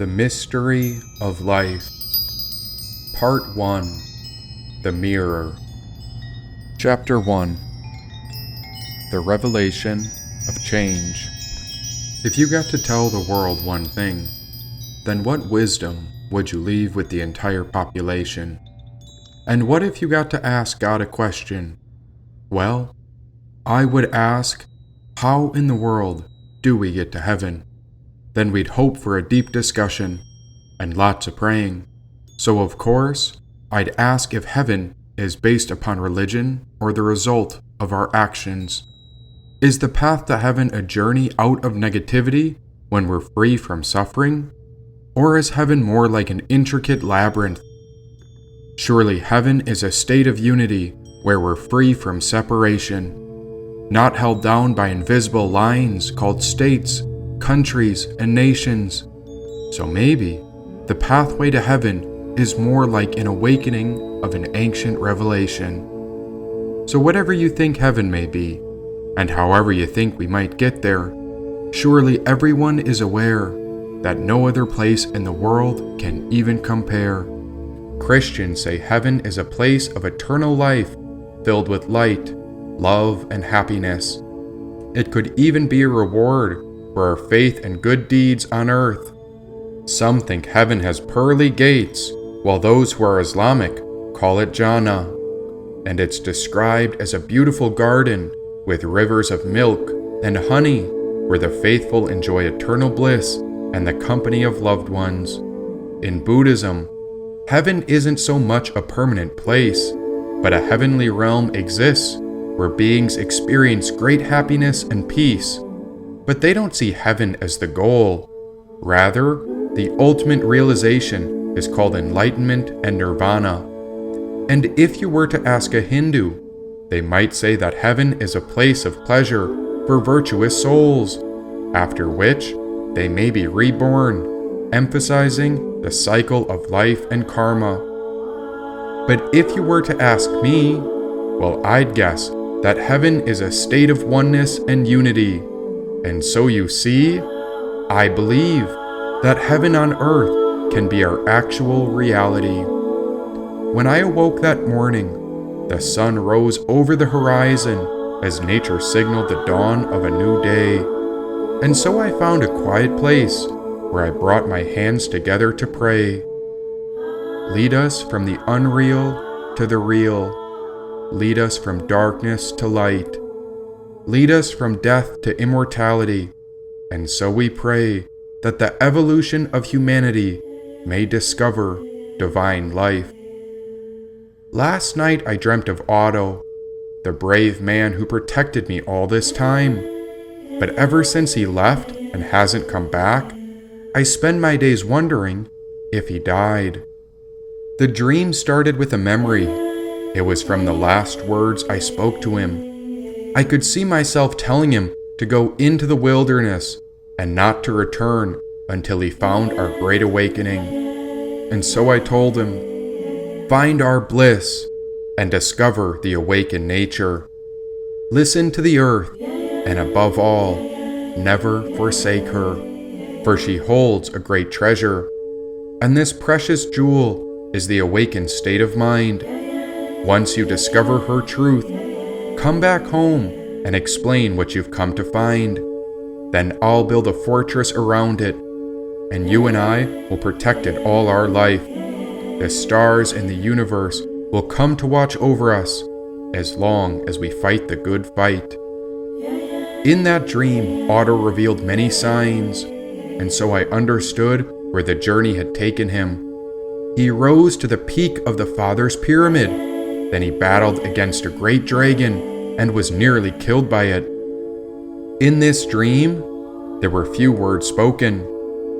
The Mystery of Life. Part 1. The Mirror. Chapter 1. The Revelation of Change. If you got to tell the world one thing, then what wisdom would you leave with the entire population? And what if you got to ask God a question? Well, I would ask, how in the world do we get to heaven? Then we'd hope for a deep discussion and lots of praying. So of course, I'd ask if heaven is based upon religion or the result of our actions. Is the path to heaven a journey out of negativity when we're free from suffering? Or is heaven more like an intricate labyrinth? Surely heaven is a state of unity where we're free from separation, not held down by invisible lines called states, countries, and nations. So maybe the pathway to heaven is more like an awakening of an ancient revelation. So whatever you think heaven may be, and however you think we might get there, surely everyone is aware that no other place in the world can even compare. Christians say heaven is a place of eternal life filled with light, love, and happiness. It could even be a reward for our faith and good deeds on earth. Some think heaven has pearly gates, while those who are Islamic call it Jannah, and it's described as a beautiful garden with rivers of milk and honey where the faithful enjoy eternal bliss and the company of loved ones. In Buddhism, heaven isn't so much a permanent place, but a heavenly realm exists where beings experience great happiness and peace. But they don't see heaven as the goal. Rather, the ultimate realization is called enlightenment and nirvana. And if you were to ask a Hindu, they might say that heaven is a place of pleasure for virtuous souls, after which they may be reborn, emphasizing the cycle of life and karma. But if you were to ask me, well, I'd guess that heaven is a state of oneness and unity. And so you see, I believe that heaven on earth can be our actual reality. When I awoke that morning, the sun rose over the horizon as nature signaled the dawn of a new day. And so I found a quiet place where I brought my hands together to pray. Lead us from the unreal to the real. Lead us from darkness to light. Lead us from death to immortality. And so we pray that the evolution of humanity may discover divine life. Last night I dreamt of Otto, the brave man who protected me all this time. But ever since he left and hasn't come back, I spend my days wondering if he died. The dream started with a memory. It was from the last words I spoke to him. I could see myself telling him to go into the wilderness and not to return until he found our great awakening. And so I told him, find our bliss and discover the awakened nature. Listen to the earth, and above all, never forsake her, for she holds a great treasure. And this precious jewel is the awakened state of mind. Once you discover her truth, come back home and explain what you've come to find. Then I'll build a fortress around it, and you and I will protect it all our life. The stars in the universe will come to watch over us as long as we fight the good fight. In that dream, Otto revealed many signs, and so I understood where the journey had taken him. He rose to the peak of the Father's pyramid. Then he battled against a great dragon and was nearly killed by it. In this dream, there were few words spoken,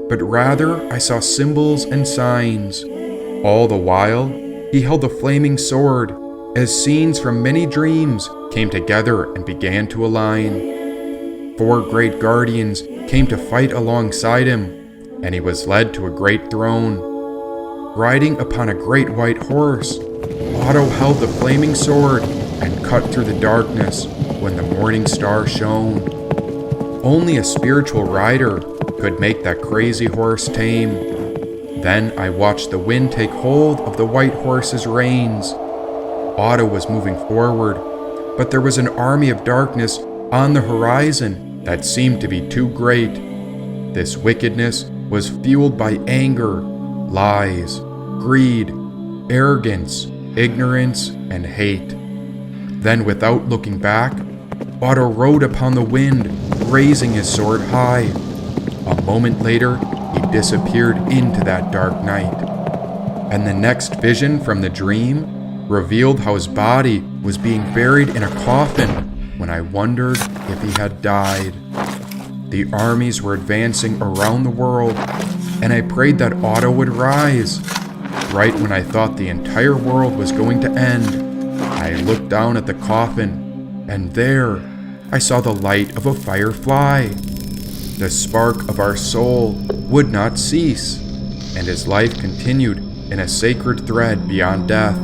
but rather I saw symbols and signs. All the while, he held the flaming sword as scenes from many dreams came together and began to align. 4 great guardians came to fight alongside him, and he was led to a great throne. Riding upon a great white horse, Otto held the flaming sword and cut through the darkness when the morning star shone. Only a spiritual rider could make that crazy horse tame. Then I watched the wind take hold of the white horse's reins. Otto was moving forward, but there was an army of darkness on the horizon that seemed to be too great. This wickedness was fueled by anger, lies, greed, arrogance, ignorance, and hate. Then, without looking back, Otto rode upon the wind, raising his sword high. A moment later, he disappeared into that dark night. And the next vision from the dream revealed how his body was being buried in a coffin when I wondered if he had died. The armies were advancing around the world, and I prayed that Otto would rise. Right when I thought the entire world was going to end, I looked down at the coffin, and there I saw the light of a firefly. The spark of our soul would not cease, and his life continued in a sacred thread beyond death.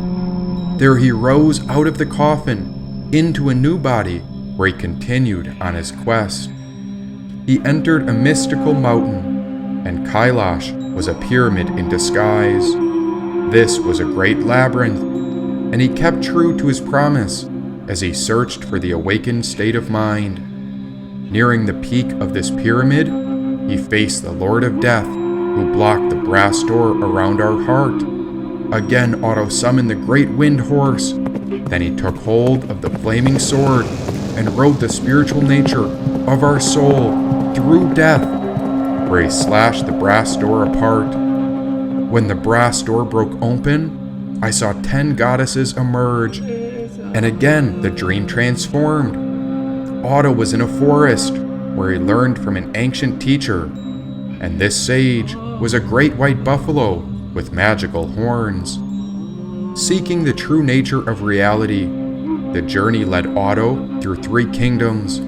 There he rose out of the coffin into a new body where he continued on his quest. He entered a mystical mountain, and Kailash was a pyramid in disguise. This was a great labyrinth, and he kept true to his promise as he searched for the awakened state of mind. Nearing the peak of this pyramid, he faced the Lord of Death, who blocked the brass door around our heart. Again, Otto summoned the great wind horse. Then he took hold of the flaming sword and rode the spiritual nature of our soul through death, where he slashed the brass door apart. When the brass door broke open, I saw 10 goddesses emerge, and again the dream transformed. Otto was in a forest where he learned from an ancient teacher, and this sage was a great white buffalo with magical horns. Seeking the true nature of reality, the journey led Otto through 3 kingdoms.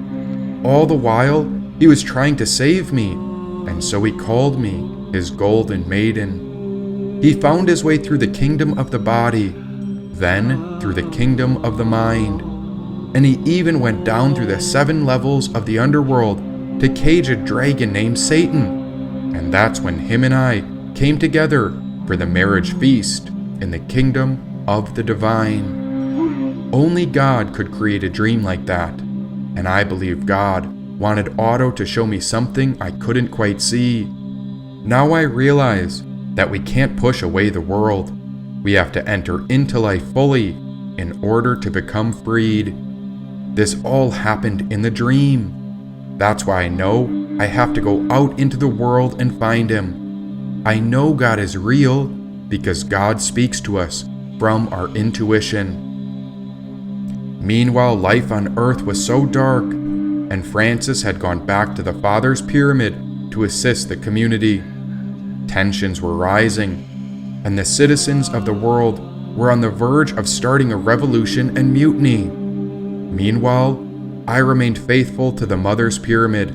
All the while, he was trying to save me, and so he called me his golden maiden. He found his way through the kingdom of the body, then through the kingdom of the mind, and he even went down through the 7 levels of the underworld to cage a dragon named Satan. And that's when him and I came together for the marriage feast in the kingdom of the divine. Only God could create a dream like that, and I believe God wanted Otto to show me something I couldn't quite see. Now I realize that we can't push away the world. We have to enter into life fully in order to become freed. This all happened in the dream. That's why I know I have to go out into the world and find him. I know God is real because God speaks to us from our intuition. Meanwhile, life on Earth was so dark, and Francis had gone back to the Father's pyramid to assist the community. Tensions were rising, and the citizens of the world were on the verge of starting a revolution and mutiny. Meanwhile, I remained faithful to the Mother's pyramid,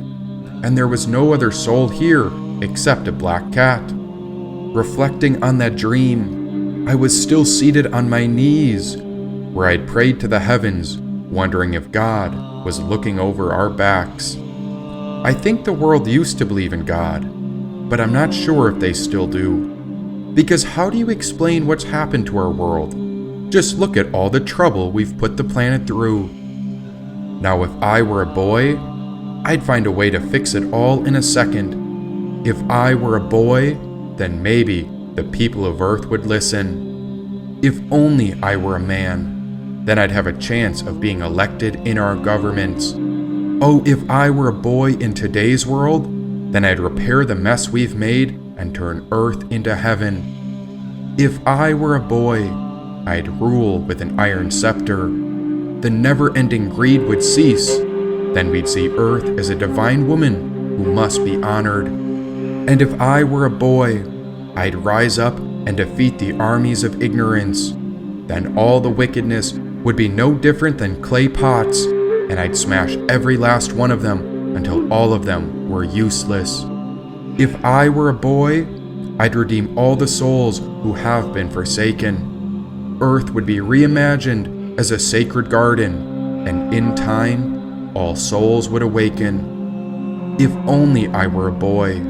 and there was no other soul here except a black cat. Reflecting on that dream, I was still seated on my knees, where I'd prayed to the heavens, wondering if God was looking over our backs. I think the world used to believe in God, but I'm not sure if they still do. Because how do you explain what's happened to our world? Just look at all the trouble we've put the planet through. Now, if I were a boy, I'd find a way to fix it all in a second. If I were a boy, then maybe the people of Earth would listen. If only I were a man, then I'd have a chance of being elected in our governments. Oh, if I were a boy in today's world, then I'd repair the mess we've made and turn Earth into heaven. If I were a boy, I'd rule with an iron scepter. The never-ending greed would cease. Then we'd see Earth as a divine woman who must be honored. And if I were a boy, I'd rise up and defeat the armies of ignorance. Then all the wickedness would be no different than clay pots, and I'd smash every last one of them until all of them were useless. If I were a boy, I'd redeem all the souls who have been forsaken. Earth would be reimagined as a sacred garden, and in time, all souls would awaken. If only I were a boy.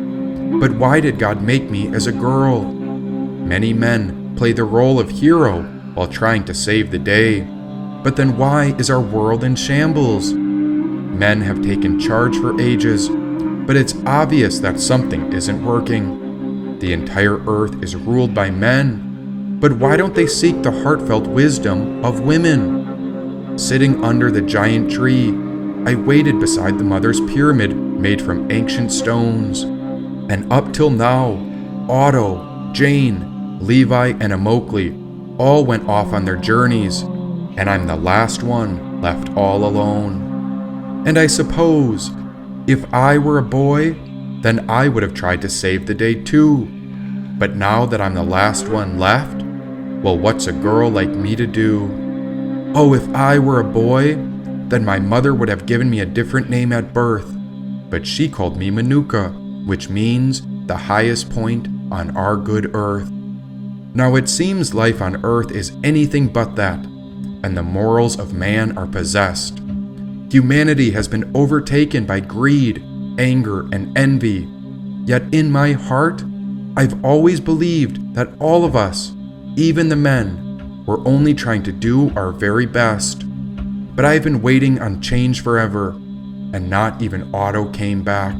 But why did God make me as a girl? Many men play the role of hero while trying to save the day. But then why is our world in shambles? Men have taken charge for ages, but it's obvious that something isn't working. The entire earth is ruled by men, but why don't they seek the heartfelt wisdom of women? Sitting under the giant tree, I waited beside the mother's pyramid made from ancient stones. And up till now, Otto, Jane, Levi, and Amokli all went off on their journeys, and I'm the last one left all alone. And I suppose, if I were a boy, then I would have tried to save the day too. But now that I'm the last one left, well, what's a girl like me to do? Oh, if I were a boy, then my mother would have given me a different name at birth, but she called me Manuka, which means the highest point on our good earth. Now it seems life on earth is anything but that, and the morals of man are possessed. Humanity has been overtaken by greed, anger, and envy. Yet in my heart, I've always believed that all of us, even the men, were only trying to do our very best. But I've been waiting on change forever, and not even Otto came back.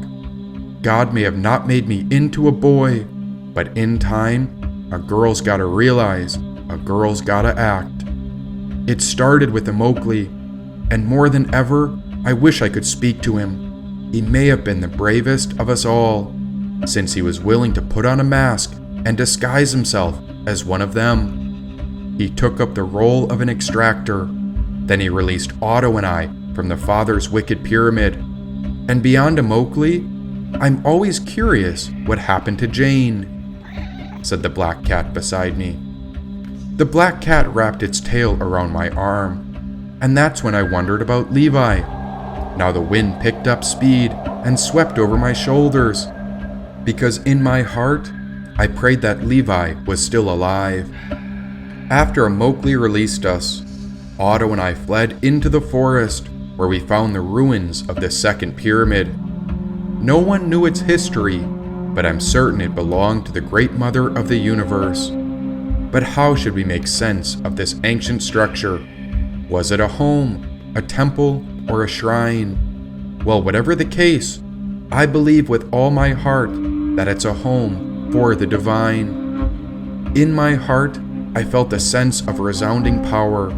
God may have not made me into a boy, but in time, a girl's gotta realize, a girl's gotta act. It started with Amokli, and more than ever, I wish I could speak to him. He may have been the bravest of us all, since he was willing to put on a mask and disguise himself as one of them. He took up the role of an extractor. Then he released Otto and I from the father's wicked pyramid. And beyond Amokli, I'm always curious what happened to Jane, said the black cat beside me. The black cat wrapped its tail around my arm, and that's when I wondered about Levi. Now the wind picked up speed and swept over my shoulders, because in my heart, I prayed that Levi was still alive. After Amokli released us, Otto and I fled into the forest, where we found the ruins of the second pyramid. No one knew its history, but I'm certain it belonged to the Great Mother of the universe. But how should we make sense of this ancient structure? Was it a home, a temple, or a shrine? Well, whatever the case, I believe with all my heart that it's a home for the divine. In my heart, I felt a sense of resounding power.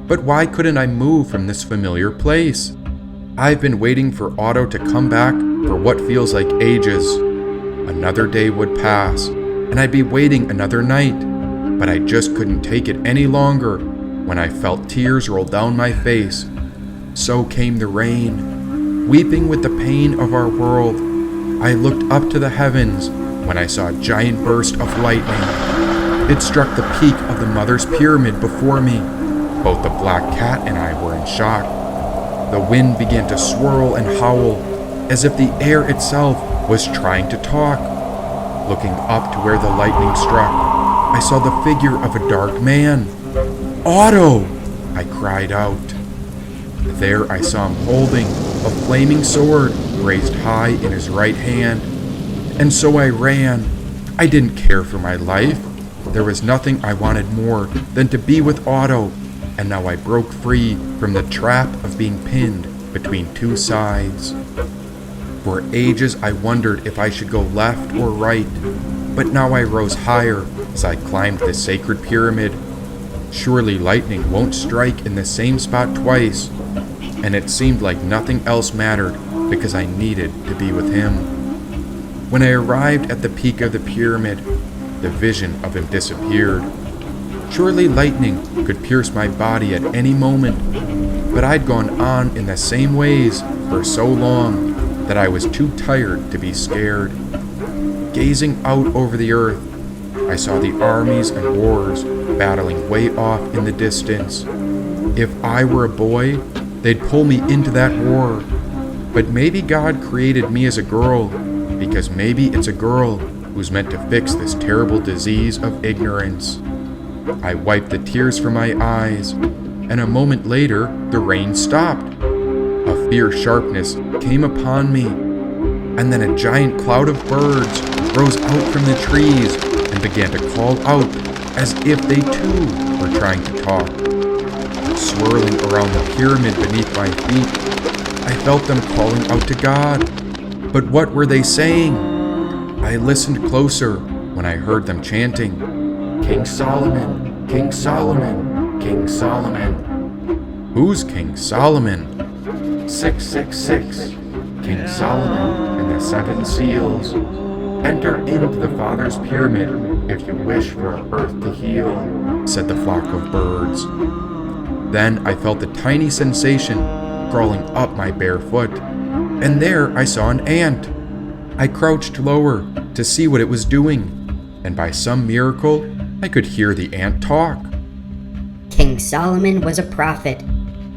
But why couldn't I move from this familiar place? I've been waiting for Otto to come back for what feels like ages. Another day would pass, and I'd be waiting another night, but I just couldn't take it any longer when I felt tears roll down my face. So came the rain. Weeping with the pain of our world, I looked up to the heavens when I saw a giant burst of lightning. It struck the peak of the mother's pyramid before me. Both the black cat and I were in shock. The wind began to swirl and howl, as if the air itself was trying to talk. Looking up to where the lightning struck, I saw the figure of a dark man. "Otto!" I cried out. There I saw him holding a flaming sword raised high in his right hand. And so I ran. I didn't care for my life. There was nothing I wanted more than to be with Otto. And now I broke free from the trap of being pinned between two sides. For ages I wondered if I should go left or right, but now I rose higher as I climbed the sacred pyramid. Surely lightning won't strike in the same spot twice, and it seemed like nothing else mattered because I needed to be with him. When I arrived at the peak of the pyramid, the vision of him disappeared. Surely lightning could pierce my body at any moment, but I'd gone on in the same ways for so long that I was too tired to be scared. Gazing out over the earth, I saw the armies and wars battling way off in the distance. If I were a boy, they'd pull me into that war. But maybe God created me as a girl, because maybe it's a girl who's meant to fix this terrible disease of ignorance. I wiped the tears from my eyes, and a moment later, the rain stopped. A fierce sharpness came upon me, and then a giant cloud of birds rose out from the trees and began to call out as if they too were trying to talk. Swirling around the pyramid beneath my feet, I felt them calling out to God. But what were they saying? I listened closer when I heard them chanting, "King Solomon, King Solomon, King Solomon." Who's King Solomon? 666, King Solomon and the 7 seals. Enter into the Father's pyramid if you wish for earth to heal, said the flock of birds. Then I felt a tiny sensation crawling up my bare foot, and there I saw an ant. I crouched lower to see what it was doing, and by some miracle, I could hear the ant talk. King Solomon was a prophet,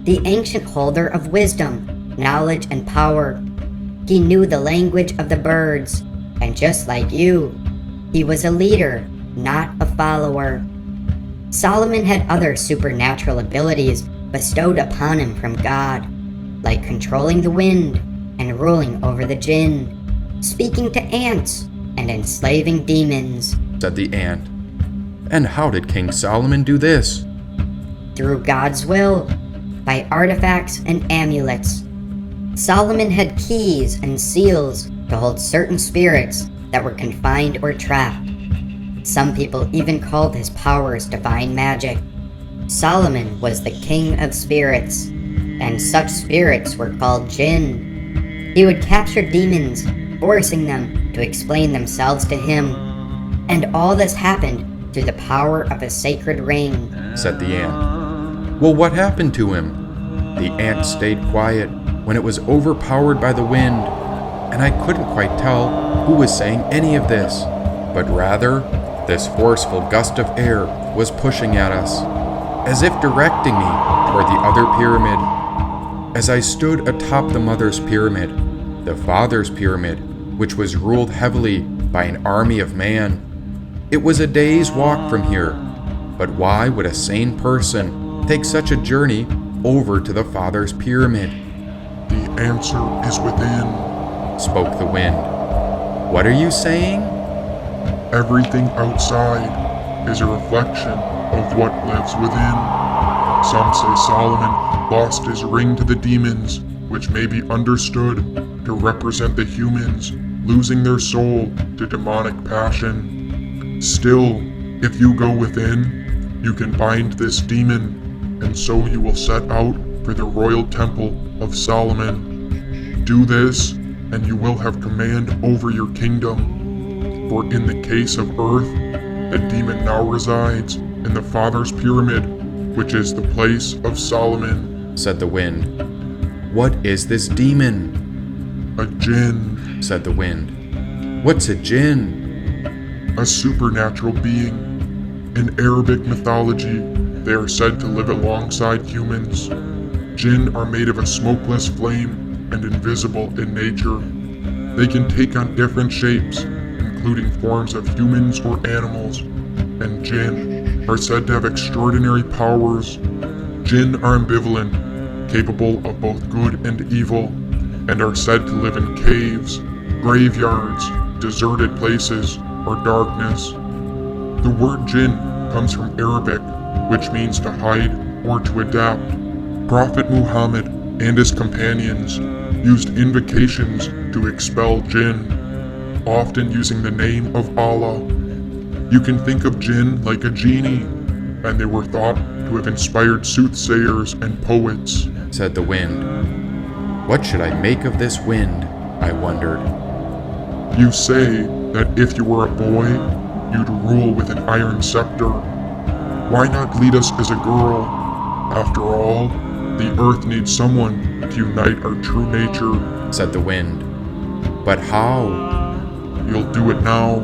the ancient holder of wisdom, knowledge, and power. He knew the language of the birds, and just like you, he was a leader, not a follower. Solomon had other supernatural abilities bestowed upon him from God, like controlling the wind and ruling over the jinn, speaking to ants and enslaving demons, said the ant. And how did King Solomon do this? Through God's will, by artifacts and amulets. Solomon had keys and seals to hold certain spirits that were confined or trapped. Some people even called his powers divine magic. Solomon was the king of spirits, and such spirits were called jinn. He would capture demons, forcing them to explain themselves to him. And all this happened through the power of a sacred ring, said the ant. Well, what happened to him? The ant stayed quiet when it was overpowered by the wind, and I couldn't quite tell who was saying any of this, but rather, this forceful gust of air was pushing at us, as if directing me toward the other pyramid. As I stood atop the mother's pyramid, the father's pyramid, which was ruled heavily by an army of man, it was a day's walk from here, but why would a sane person take such a journey over to the father's pyramid? The answer is within, spoke the wind. What are you saying? Everything outside is a reflection of what lives within. Some say Solomon lost his ring to the demons, which may be understood to represent the humans losing their soul to demonic passion. Still, if you go within, you can bind this demon, and so you will set out for the royal temple of Solomon. Do this, and you will have command over your kingdom. For in the case of Earth, the demon now resides in the Father's pyramid, which is the place of Solomon, said the wind. What is this demon? A jinn, said the wind. What's a jinn? A supernatural being. In Arabic mythology, they are said to live alongside humans. Jinn are made of a smokeless flame and invisible in nature. They can take on different shapes, including forms of humans or animals, and jinn are said to have extraordinary powers. Jinn are ambivalent, capable of both good and evil, and are said to live in caves, graveyards, deserted places, or darkness. The word jinn comes from Arabic, which means to hide or to adapt. Prophet Muhammad and his companions used invocations to expel jinn, often using the name of Allah. You can think of jinn like a genie, and they were thought to have inspired soothsayers and poets, said the wind. What should I make of this wind? I wondered. You say that if you were a boy, you'd rule with an iron scepter. Why not lead us as a girl? After all, the earth needs someone to unite our true nature, said the wind. But how? You'll do it now.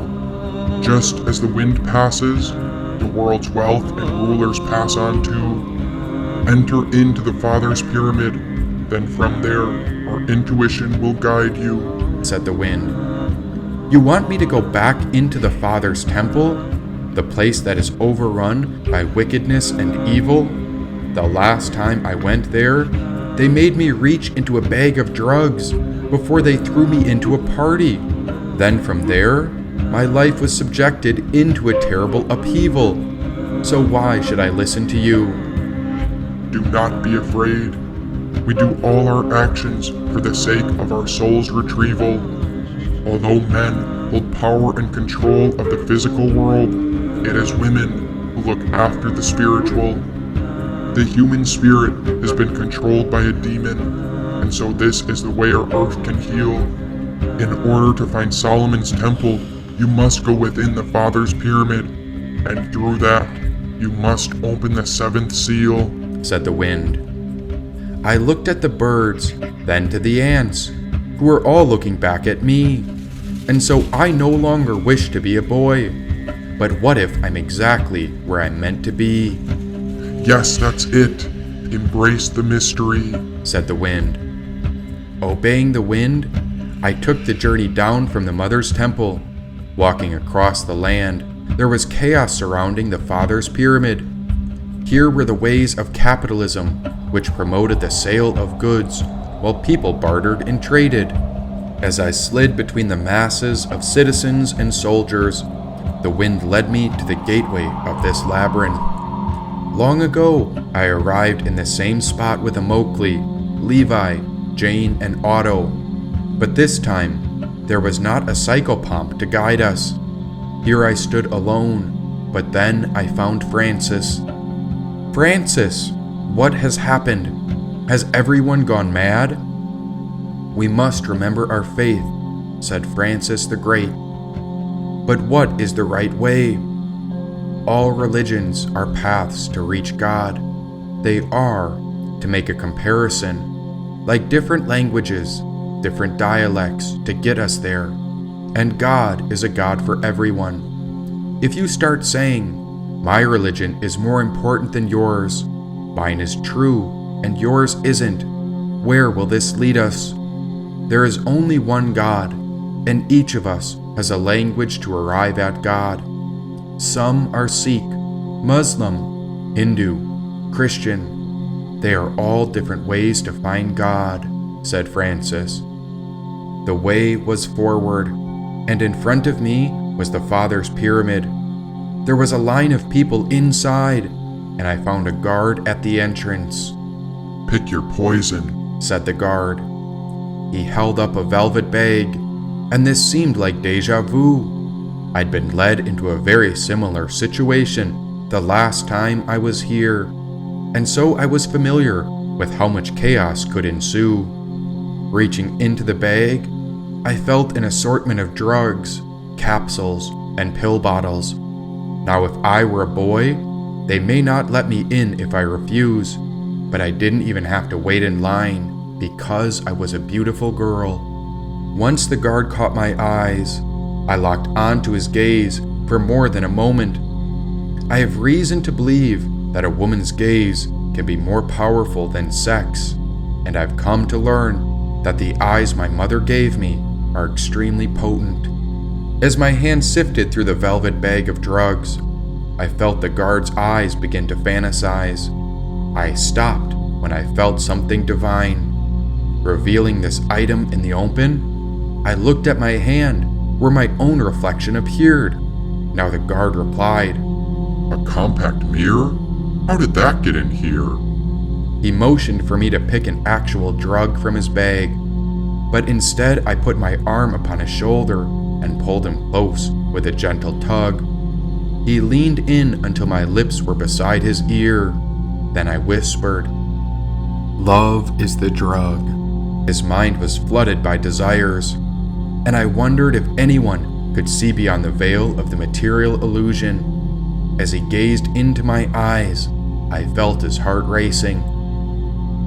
Just as the wind passes, the world's wealth and rulers pass on too. Enter into the Father's pyramid, then from there, our intuition will guide you, said the wind. You want me to go back into the Father's temple? The place that is overrun by wickedness and evil? The last time I went there, they made me reach into a bag of drugs before they threw me into a party. Then from there, My life was subjected into a terrible upheaval. So why should I listen to you? Do not be afraid. We do all our actions for the sake of our soul's retrieval. Although men hold power and control of the physical world, it is women who look after the spiritual. The human spirit has been controlled by a demon, and so this is the way our earth can heal. In order to find Solomon's temple, you must go within the Father's pyramid, and through that, you must open the seventh seal, said the wind. I looked at the birds, then to the ants, who were all looking back at me. And so I no longer wish to be a boy. But what if I'm exactly where I'm meant to be? Yes, that's it. Embrace the mystery, said the wind. Obeying the wind, I took the journey down from the Mother's temple. Walking across the land, there was chaos surrounding the Father's pyramid. Here were the ways of capitalism, which promoted the sale of goods, while people bartered and traded. As I slid between the masses of citizens and soldiers, the wind led me to the gateway of this labyrinth. Long ago, I arrived in the same spot with Amokli, Levi, Jane, and Otto. But this time, there was not a psychopomp to guide us. Here I stood alone, but then I found Francis. Francis, what has happened? Has everyone gone mad? We must remember our faith, said Francis the Great. But what is the right way? All religions are paths to reach God. They are, to make a comparison, like different languages, different dialects to get us there. And God is a God for everyone. If you start saying, my religion is more important than yours, mine is true and yours isn't, where will this lead us? There is only one God, and each of us has a language to arrive at God. Some are Sikh, Muslim, Hindu, Christian. They are all different ways to find God, said Francis. The way was forward, and in front of me was the Father's pyramid. There was a line of people inside, and I found a guard at the entrance. Pick your poison, said the guard. He held up a velvet bag, and this seemed like deja vu. I'd been led into a very similar situation the last time I was here, and so I was familiar with how much chaos could ensue. Reaching into the bag, I felt an assortment of drugs, capsules, and pill bottles. Now if I were a boy, they may not let me in if I refuse, but I didn't even have to wait in line because I was a beautiful girl. Once the guard caught my eyes, I locked onto his gaze for more than a moment. I have reason to believe that a woman's gaze can be more powerful than sex, and I've come to learn that the eyes my mother gave me are extremely potent. As my hand sifted through the velvet bag of drugs, I felt the guard's eyes begin to fantasize. I stopped when I felt something divine. Revealing this item in the open, I looked at my hand where my own reflection appeared. Now the guard replied, A compact mirror? How did that get in here? He motioned for me to pick an actual drug from his bag, but instead I put my arm upon his shoulder and pulled him close with a gentle tug. He leaned in until my lips were beside his ear. Then I whispered, Love is the drug. His mind was flooded by desires, and I wondered if anyone could see beyond the veil of the material illusion. As he gazed into my eyes, I felt his heart racing.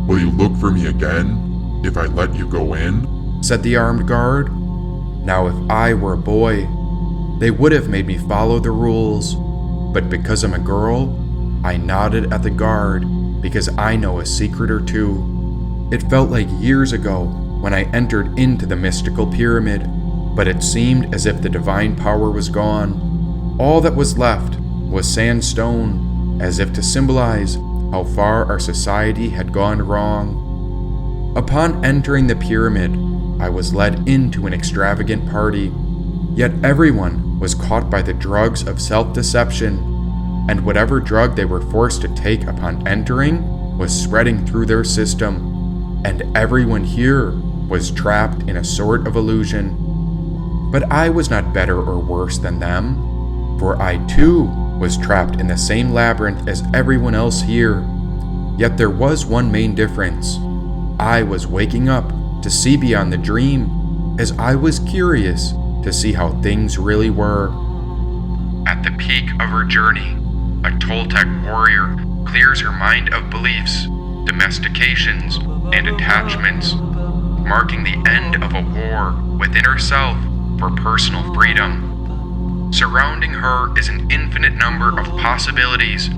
Will you look for me again if I let you go in? Said the armed guard. Now if I were a boy, they would have made me follow the rules, but because I'm a girl, I nodded at the guard because I know a secret or two. It felt like years ago when I entered into the mystical pyramid, but it seemed as if the divine power was gone. All that was left was sandstone, as if to symbolize how far our society had gone wrong. Upon entering the pyramid, I was led into an extravagant party. Yet everyone was caught by the drugs of self-deception, and whatever drug they were forced to take upon entering was spreading through their system, and everyone here was trapped in a sort of illusion. But I was not better or worse than them, for I too was trapped in the same labyrinth as everyone else here. Yet there was one main difference. I was waking up to see beyond the dream, as I was curious to see how things really were. At the peak of her journey, a Toltec warrior clears her mind of beliefs, domestications, and attachments, marking the end of a war within herself for personal freedom. Surrounding her is an infinite number of possibilities.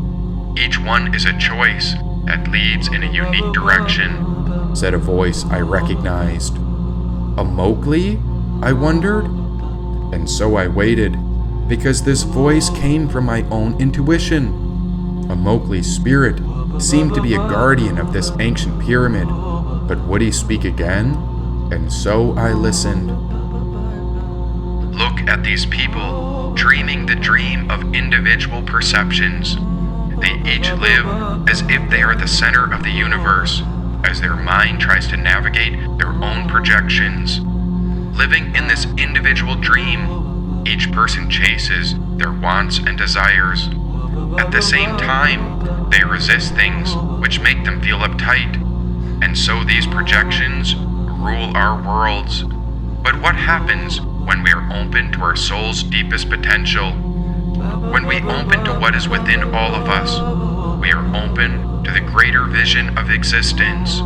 Each one is a choice that leads in a unique direction, said a voice I recognized. A Mowgli? I wondered. And so I waited, because this voice came from my own intuition. A Mowgli spirit seemed to be a guardian of this ancient pyramid, but would he speak again? And so I listened. Look at these people, dreaming the dream of individual perceptions. They each live as if they are the center of the universe, as their mind tries to navigate their own projections. Living in this individual dream, each person chases their wants and desires. At the same time, they resist things which make them feel uptight, and so these projections rule our worlds. But what happens when we are open to our soul's deepest potential? When we open to what is within all of us, we are open to the greater vision of existence.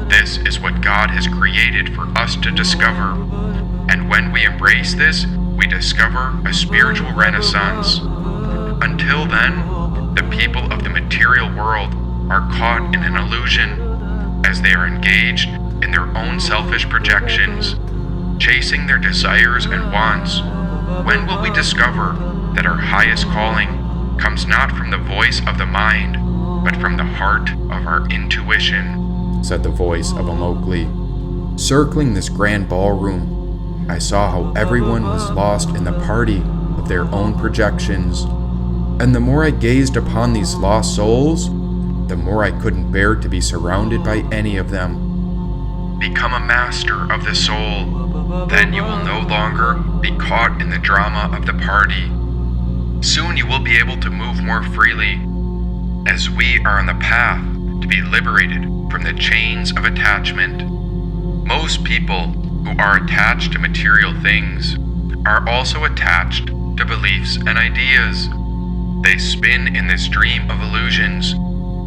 This is what God has created for us to discover. And when we embrace this, we discover a spiritual renaissance. Until then, the people of the material world are caught in an illusion, as they are engaged in their own selfish projections, chasing their desires and wants. When will we discover that our highest calling comes not from the voice of the mind, but from the heart of our intuition, said the voice of a Mowgli. Circling this grand ballroom, I saw how everyone was lost in the party of their own projections, and the more I gazed upon these lost souls, the more I couldn't bear to be surrounded by any of them. Become a master of the soul, then you will no longer be caught in the drama of the party. Soon you will be able to move more freely, as we are on the path to be liberated from the chains of attachment. Most people who are attached to material things are also attached to beliefs and ideas. They spin in this dream of illusions,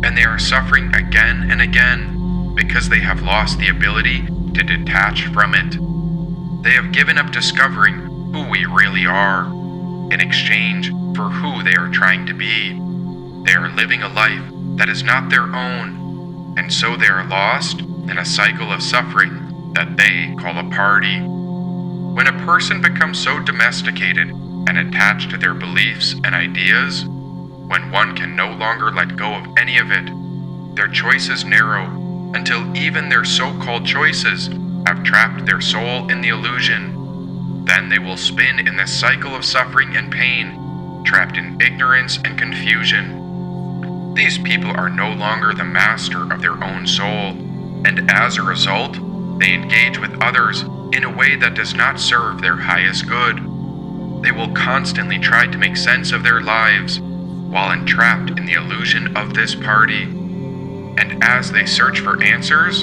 and they are suffering again and again because they have lost the ability to detach from it. They have given up discovering who we really are in exchange for who they are trying to be. They are living a life that is not their own, and so they are lost in a cycle of suffering that they call a party. When a person becomes so domesticated and attached to their beliefs and ideas, when one can no longer let go of any of it, their choices narrow until even their so-called choices have trapped their soul in the illusion. Then they will spin in this cycle of suffering and pain, trapped in ignorance and confusion. These people are no longer the master of their own soul, and as a result, they engage with others in a way that does not serve their highest good. They will constantly try to make sense of their lives while entrapped in the illusion of this party. And as they search for answers,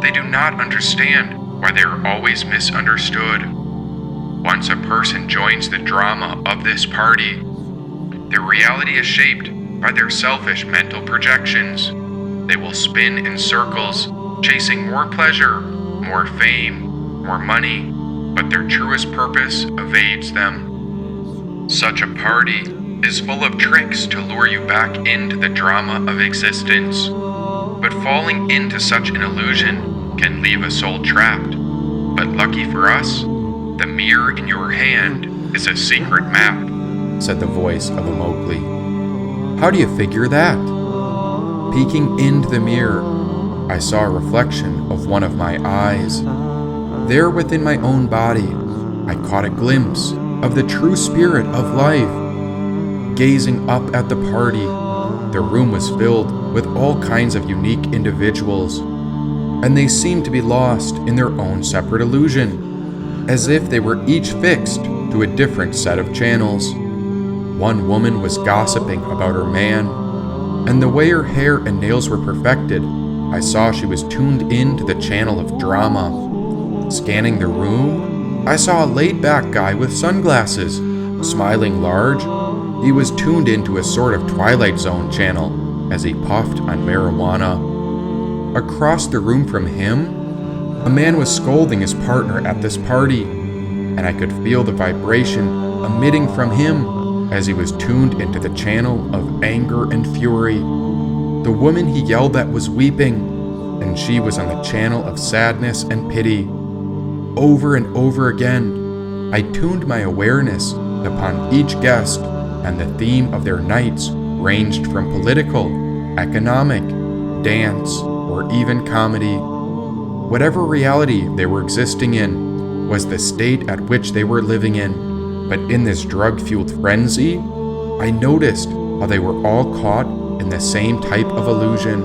they do not understand why they are always misunderstood. Once a person joins the drama of this party, their reality is shaped by their selfish mental projections. They will spin in circles, chasing more pleasure, more fame, more money, but their truest purpose evades them. Such a party is full of tricks to lure you back into the drama of existence. But falling into such an illusion can leave a soul trapped. But lucky for us, the mirror in your hand is a secret map, said the voice of a Mowgli. How do you figure that? Peeking into the mirror, I saw a reflection of one of my eyes. There within my own body, I caught a glimpse of the true spirit of life. Gazing up at the party, the room was filled with all kinds of unique individuals, and they seemed to be lost in their own separate illusion, as if they were each fixed to a different set of channels. One woman was gossiping about her man, and the way her hair and nails were perfected, I saw she was tuned in to the channel of drama. Scanning the room, I saw a laid-back guy with sunglasses, smiling large. He was tuned into a sort of Twilight Zone channel as he puffed on marijuana. Across the room from him, a man was scolding his partner at this party, and I could feel the vibration emitting from him as he was tuned into the channel of anger and fury. The woman he yelled at was weeping, and she was on the channel of sadness and pity. Over and over again, I tuned my awareness upon each guest, and the theme of their nights ranged from political, economic, dance, or even comedy. Whatever reality they were existing in was the state at which they were living in. But in this drug-fueled frenzy, I noticed how they were all caught in the same type of illusion.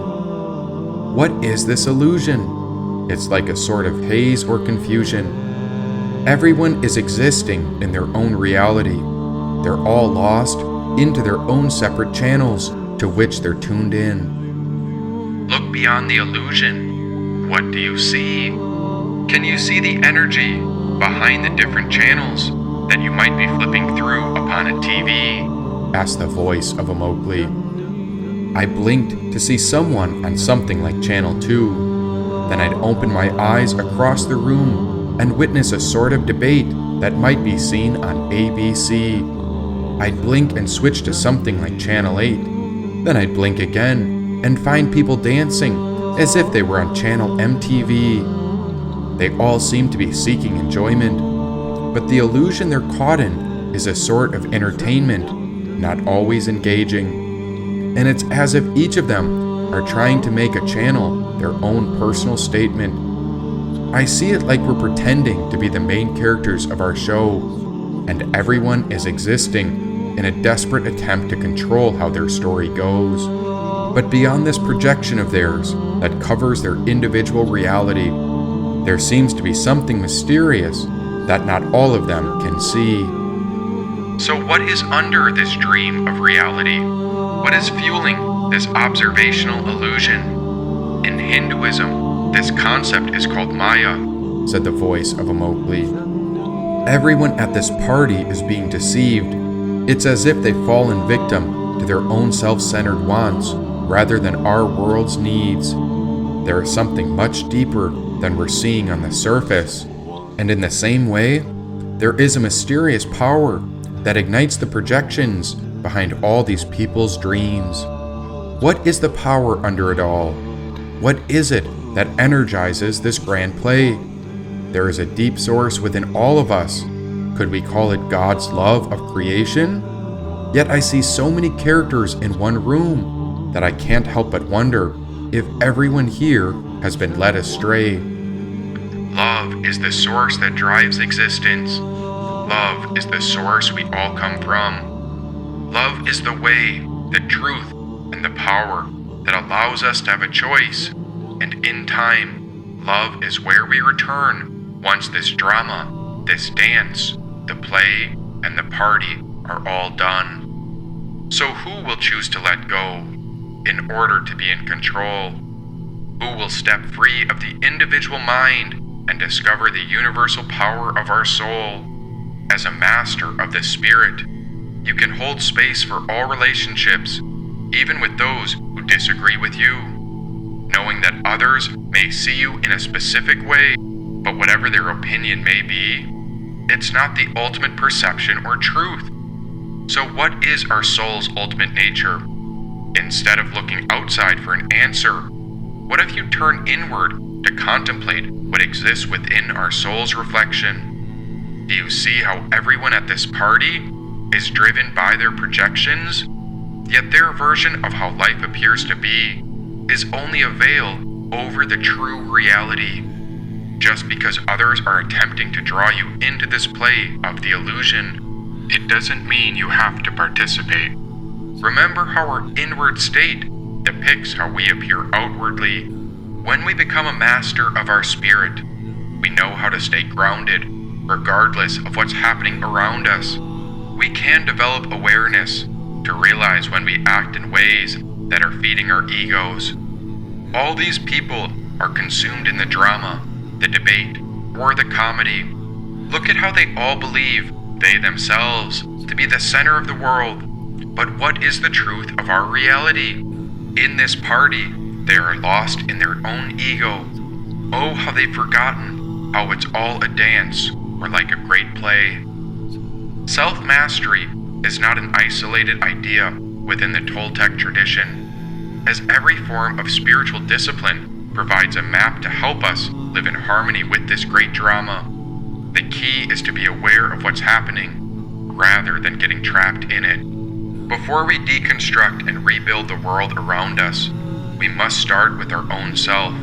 What is this illusion? It's like a sort of haze or confusion. Everyone is existing in their own reality. They're all lost into their own separate channels to which they're tuned in. Look beyond the illusion. What do you see? Can you see the energy behind the different channels that you might be flipping through upon a TV? Asked the voice of a Mowgli. I blinked to see someone on something like Channel 2. Then I'd open my eyes across the room and witness a sort of debate that might be seen on ABC. I'd blink and switch to something like Channel 8. Then I'd blink again and find people dancing as if they were on Channel MTV. They all seem to be seeking enjoyment, but the illusion they're caught in is a sort of entertainment, not always engaging. And it's as if each of them are trying to make a channel their own personal statement. I see it like we're pretending to be the main characters of our show, and everyone is existing in a desperate attempt to control how their story goes. But beyond this projection of theirs that covers their individual reality, there seems to be something mysterious that not all of them can see. So what is under this dream of reality? What is fueling this observational illusion? In Hinduism, this concept is called Maya, said the voice of a Mowgli. Everyone at this party is being deceived. It's as if they've fallen victim to their own self-centered wants rather than our world's needs. There is something much deeper than we're seeing on the surface. And in the same way, there is a mysterious power that ignites the projections behind all these people's dreams. What is the power under it all? What is it that energizes this grand play? There is a deep source within all of us. Could we call it God's love of creation? Yet I see so many characters in one room that I can't help but wonder if everyone here has been led astray. Love is the source that drives existence. Love is the source we all come from. Love is the way, the truth, and the power that allows us to have a choice. And in time, love is where we return once this drama, this dance, the play, and the party are all done. So who will choose to let go in order to be in control? Who will step free of the individual mind and discover the universal power of our soul? As a master of the spirit, you can hold space for all relationships, even with those who disagree with you, knowing that others may see you in a specific way, but whatever their opinion may be, it's not the ultimate perception or truth. So what is our soul's ultimate nature? Instead of looking outside for an answer, what if you turn inward to contemplate what exists within our soul's reflection? Do you see how everyone at this party is driven by their projections? Yet their version of how life appears to be is only a veil over the true reality. Just because others are attempting to draw you into this play of the illusion, it doesn't mean you have to participate. Remember how our inward state depicts how we appear outwardly. When we become a master of our spirit, we know how to stay grounded, regardless of what's happening around us. We can develop awareness to realize when we act in ways that are feeding our egos. All these people are consumed in the drama, the debate, or the comedy. Look at how they all believe they themselves to be the center of the world. But what is the truth of our reality? In this party, they are lost in their own ego. Oh, how they've forgotten how it's all a dance or like a great play. Self-mastery is not an isolated idea within the Toltec tradition, as every form of spiritual discipline provides a map to help us live in harmony with this great drama. The key is to be aware of what's happening, rather than getting trapped in it. Before we deconstruct and rebuild the world around us, we must start with our own self.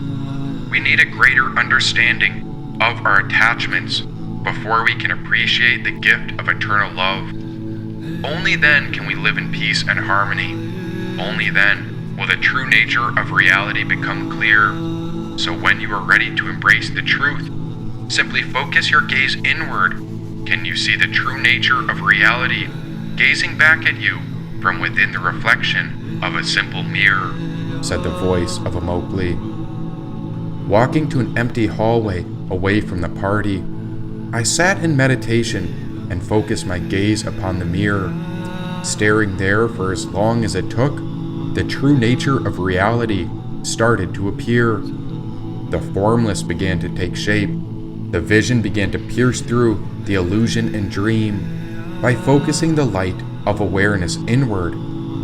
We need a greater understanding of our attachments before we can appreciate the gift of eternal love. Only then can we live in peace and harmony. Only then will the true nature of reality become clear. So when you are ready to embrace the truth, simply focus your gaze inward. Can you see the true nature of reality gazing back at you from within the reflection of a simple mirror? Said the voice of a Mowgli. Walking to an empty hallway away from the party, I sat in meditation and focused my gaze upon the mirror. Staring there for as long as it took, the true nature of reality started to appear. The formless began to take shape. The vision began to pierce through the illusion and dream. By focusing the light of awareness inward,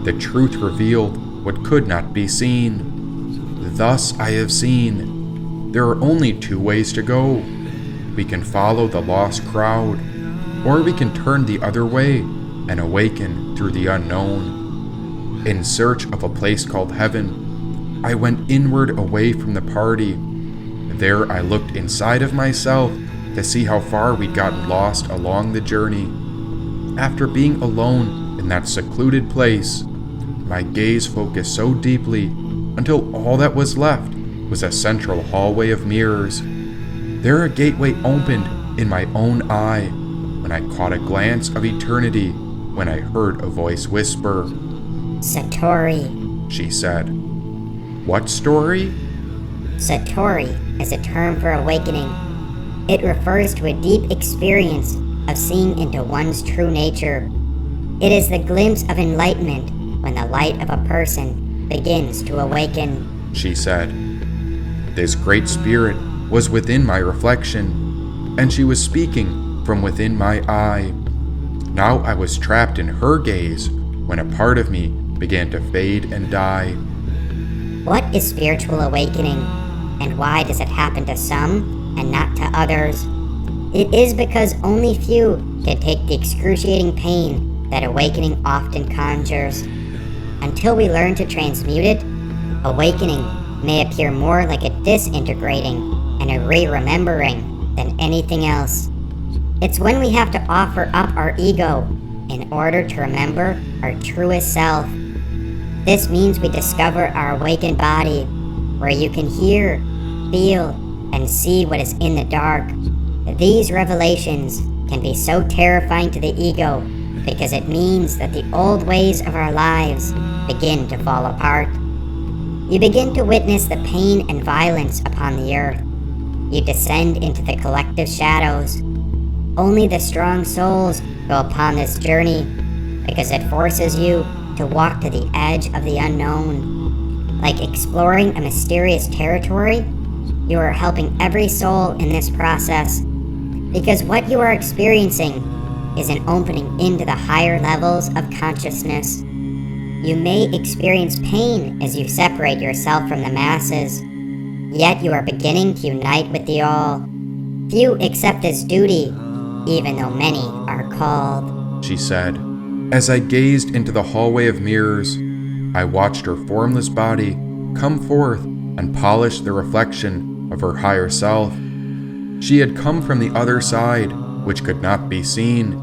the truth revealed what could not be seen. Thus I have seen. There are only two ways to go. We can follow the lost crowd, or we can turn the other way and awaken through the unknown. In search of a place called heaven, I went inward away from the party. There I looked inside of myself to see how far we'd gotten lost along the journey. After being alone in that secluded place, my gaze focused so deeply until all that was left was a central hallway of mirrors. There a gateway opened in my own eye when I caught a glance of eternity when I heard a voice whisper, Satori, she said. What story? Satori is a term for awakening. It refers to a deep experience of seeing into one's true nature. It is the glimpse of enlightenment when the light of a person begins to awaken, she said. This great spirit was within my reflection, and she was speaking from within my eye. Now I was trapped in her gaze when a part of me began to fade and die. What is spiritual awakening, and why does it happen to some and not to others? It is because only few can take the excruciating pain that awakening often conjures. Until we learn to transmute it, awakening may appear more like a disintegrating and a re-remembering than anything else. It's when we have to offer up our ego in order to remember our truest self. This means we discover our awakened body, where you can hear, feel, and see what is in the dark. These revelations can be so terrifying to the ego because it means that the old ways of our lives begin to fall apart. You begin to witness the pain and violence upon the earth. You descend into the collective shadows. Only the strong souls go upon this journey because it forces you to walk to the edge of the unknown. Like exploring a mysterious territory, you are helping every soul in this process because what you are experiencing is an opening into the higher levels of consciousness. You may experience pain as you separate yourself from the masses, yet you are beginning to unite with the all. Few accept this duty, even though many are called, she said. As I gazed into the hallway of mirrors, I watched her formless body come forth and polish the reflection of her higher self. She had come from the other side, which could not be seen.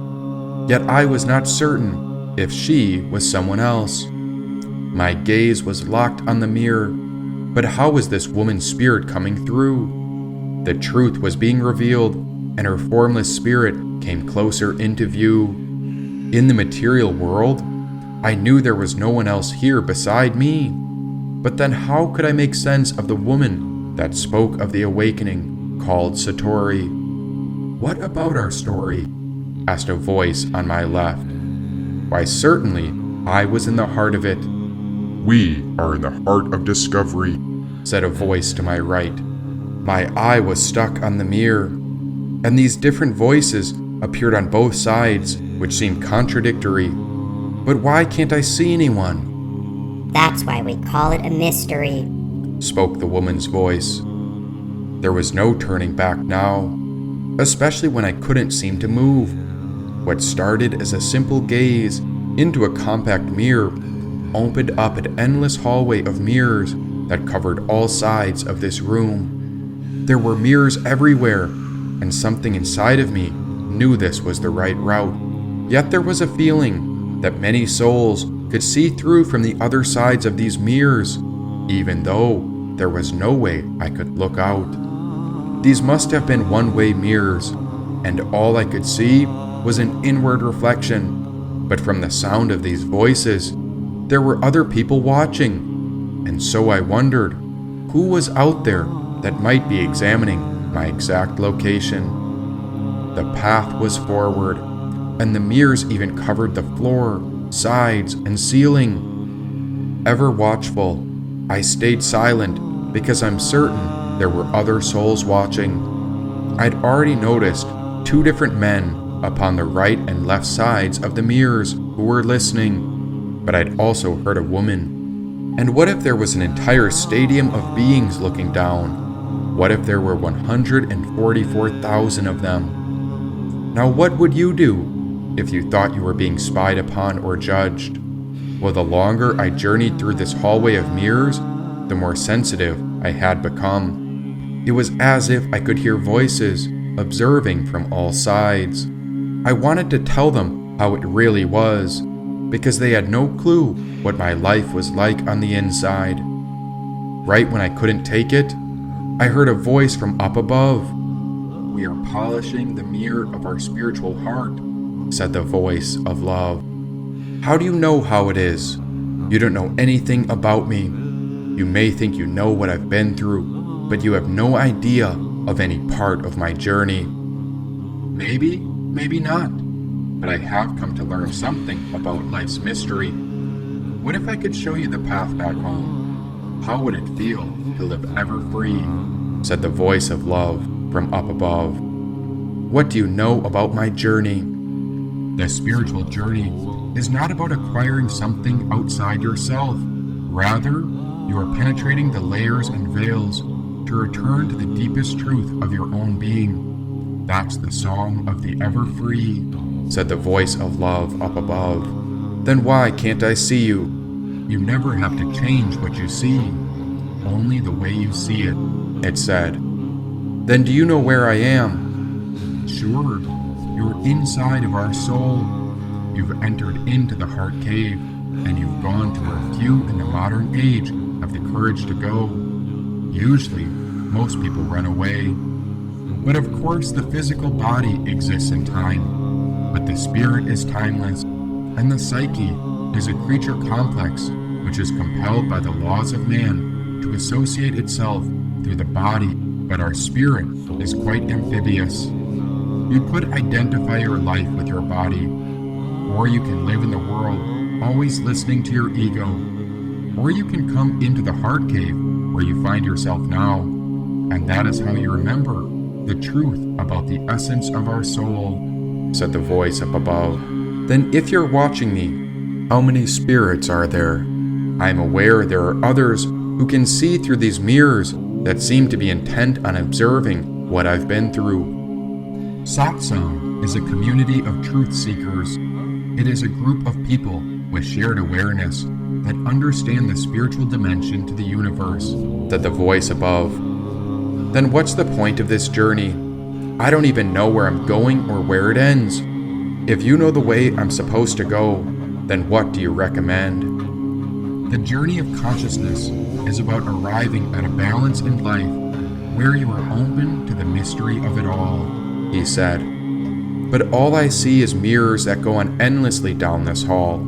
Yet I was not certain if she was someone else. My gaze was locked on the mirror, but how was this woman's spirit coming through? The truth was being revealed, and her formless spirit came closer into view. In the material world, I knew there was no one else here beside me. But then how could I make sense of the woman that spoke of the awakening called Satori? "What about our story?" asked a voice on my left. Why, certainly, I was in the heart of it. "We are in the heart of discovery," said a voice to my right. My eye was stuck on the mirror, and these different voices appeared on both sides, which seemed contradictory. But why can't I see anyone? That's why we call it a mystery, spoke the woman's voice. There was no turning back now, especially when I couldn't seem to move. What started as a simple gaze into a compact mirror opened up an endless hallway of mirrors that covered all sides of this room. There were mirrors everywhere, and something inside of me knew this was the right route. Yet there was a feeling that many souls could see through from the other sides of these mirrors, even though there was no way I could look out. These must have been one-way mirrors, and all I could see was an inward reflection. But from the sound of these voices, there were other people watching, and so I wondered who was out there that might be examining my exact location. The path was forward, and the mirrors even covered the floor, sides, and ceiling. Ever watchful, I stayed silent because I'm certain there were other souls watching. I'd already noticed 2 different men upon the right and left sides of the mirrors who were listening, but I'd also heard a woman. And what if there was an entire stadium of beings looking down? What if there were 144,000 of them? Now what would you do if you thought you were being spied upon or judged? Well, the longer I journeyed through this hallway of mirrors, the more sensitive I had become. It was as if I could hear voices observing from all sides. I wanted to tell them how it really was, because they had no clue what my life was like on the inside. Right when I couldn't take it, I heard a voice from up above. "We are polishing the mirror of our spiritual heart," said the voice of love. "How do you know how it is? You don't know anything about me. You may think you know what I've been through, but you have no idea of any part of my journey." Maybe, maybe not, but I have come to learn something about life's mystery. What if I could show you the path back home? How would it feel to live ever free? Said the voice of love from up above. What do you know about my journey? The spiritual journey is not about acquiring something outside yourself. Rather, you are penetrating the layers and veils to return to the deepest truth of your own being. That's the song of the ever free, said the voice of love up above. Then why can't I see you? You never have to change what you see, only the way you see it, it said. Then do you know where I am? Sure, you're inside of our soul. You've entered into the heart cave, and you've gone to where few in the modern age have the courage to go. Usually, most people run away. But of course, the physical body exists in time, but the spirit is timeless, and the psyche is a creature complex which is compelled by the laws of man to associate itself through the body, but our spirit is quite amphibious. You could identify your life with your body, or you can live in the world always listening to your ego, or you can come into the heart cave where you find yourself now, and that is how you remember the truth about the essence of our soul, said the voice up above. Then if you're watching me, how many spirits are there? I am aware there are others who can see through these mirrors that seem to be intent on observing what I've been through. Satsang is a community of truth seekers. It is a group of people with shared awareness that understand the spiritual dimension to the universe, said the voice above. Then what's the point of this journey? I don't even know where I'm going or where it ends. If you know the way I'm supposed to go, then what do you recommend? The journey of consciousness is about arriving at a balance in life where you are open to the mystery of it all, he said. But all I see is mirrors that go on endlessly down this hall.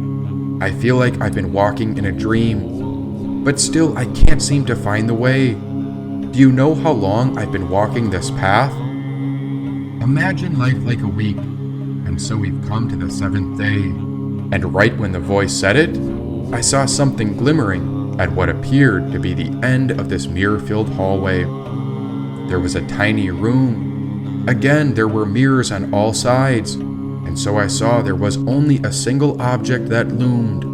I feel like I've been walking in a dream, but still I can't seem to find the way. Do you know how long I've been walking this path? Imagine life like a week, and so we've come to the 7th day. And right when the voice said it, I saw something glimmering at what appeared to be the end of this mirror-filled hallway. There was a tiny room. Again, there were mirrors on all sides, and so I saw there was only a single object that loomed.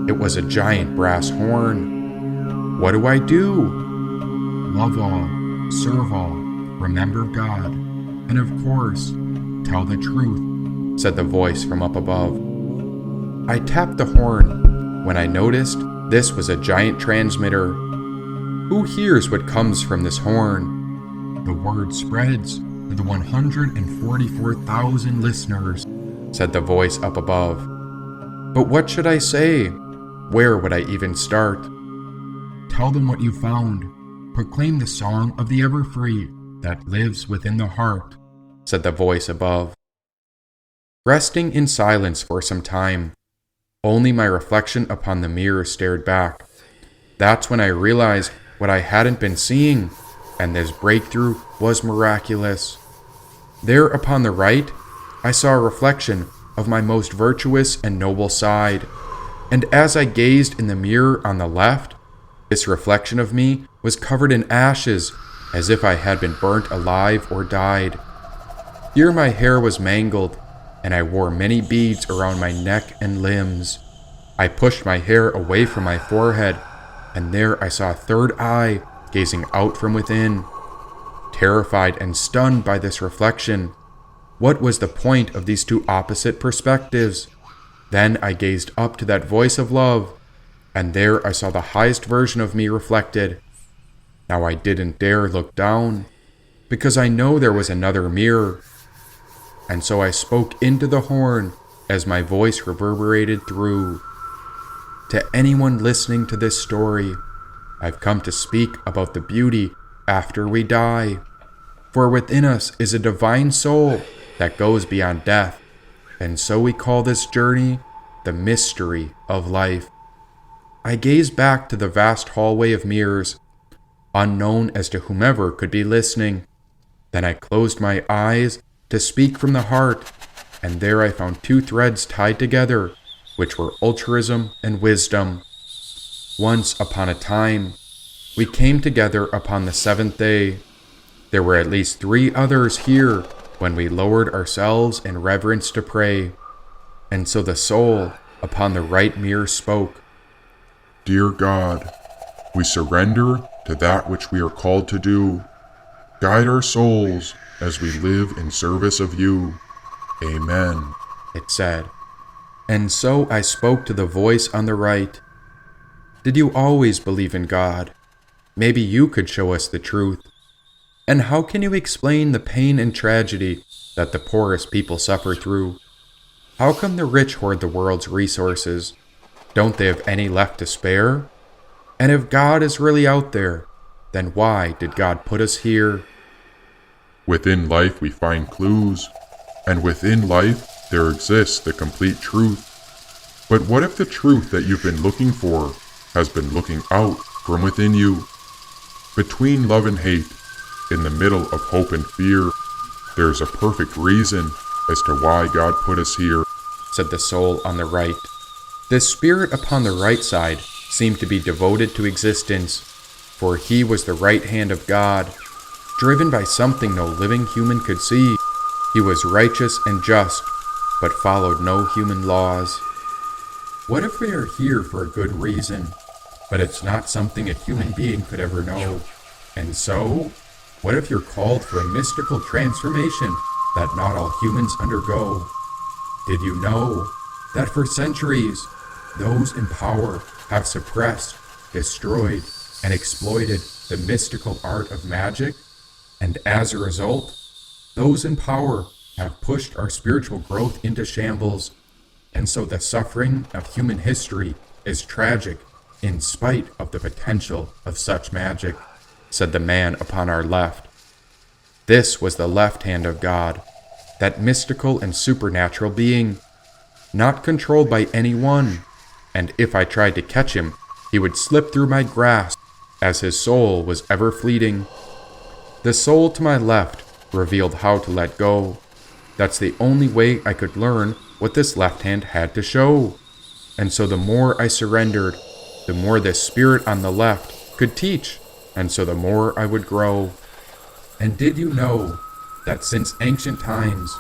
It was a giant brass horn. What do I do? Love all, serve all, remember God, and of course, tell the truth, said the voice from up above. I tapped the horn when I noticed this was a giant transmitter. Who hears what comes from this horn? The word spreads to the 144,000 listeners, said the voice up above. But what should I say? Where would I even start? Tell them what you found. Proclaim the song of the ever-free that lives within the heart, said the voice above. Resting in silence for some time, only my reflection upon the mirror stared back. That's when I realized what I hadn't been seeing, and this breakthrough was miraculous. There upon the right, I saw a reflection of my most virtuous and noble side, and as I gazed in the mirror on the left, this reflection of me was covered in ashes, as if I had been burnt alive or died. Here my hair was mangled, and I wore many beads around my neck and limbs. I pushed my hair away from my forehead, and there I saw a third eye gazing out from within. Terrified and stunned by this reflection, what was the point of these two opposite perspectives? Then I gazed up to that voice of love, and there I saw the highest version of me reflected. Now I didn't dare look down, because I know there was another mirror. And so I spoke into the horn as my voice reverberated through. To anyone listening to this story, I've come to speak about the beauty after we die. For within us is a divine soul that goes beyond death, and so we call this journey the mystery of life. I gazed back to the vast hallway of mirrors, unknown as to whomever could be listening. Then I closed my eyes to speak from the heart, and there I found two threads tied together, which were altruism and wisdom. Once upon a time, we came together upon the 7th day. There were at least 3 others here when we lowered ourselves in reverence to pray. And so the soul upon the right mirror spoke. Dear God, we surrender to that which we are called to do. Guide our souls as we live in service of you. Amen, it said. And so I spoke to the voice on the right. Did you always believe in God? Maybe you could show us the truth. And how can you explain the pain and tragedy that the poorest people suffer through? How come the rich hoard the world's resources? Don't they have any left to spare? And if God is really out there, then why did God put us here? Within life we find clues, and within life there exists the complete truth. But what if the truth that you've been looking for has been looking out from within you? Between love and hate, in the middle of hope and fear, there's a perfect reason as to why God put us here, said the soul on the right. The spirit upon the right side seemed to be devoted to existence, for he was the right hand of God, driven by something no living human could see. He was righteous and just, but followed no human laws. What if we are here for a good reason, but it's not something a human being could ever know? And so, what if you're called for a mystical transformation that not all humans undergo? Did you know that for centuries, those in power have suppressed, destroyed, and exploited the mystical art of magic? And as a result, Those in power have pushed our spiritual growth into shambles, and so the suffering of human history is tragic in spite of the potential of such magic, said the man upon our left. This was the left hand of God, that mystical and supernatural being, not controlled by anyone, and if I tried to catch him, he would slip through my grasp, as his soul was ever fleeting. The soul to my left revealed how to let go. That's the only way I could learn what this left hand had to show. And so the more I surrendered, the more this spirit on the left could teach, and so the more I would grow. And did you know that since ancient times,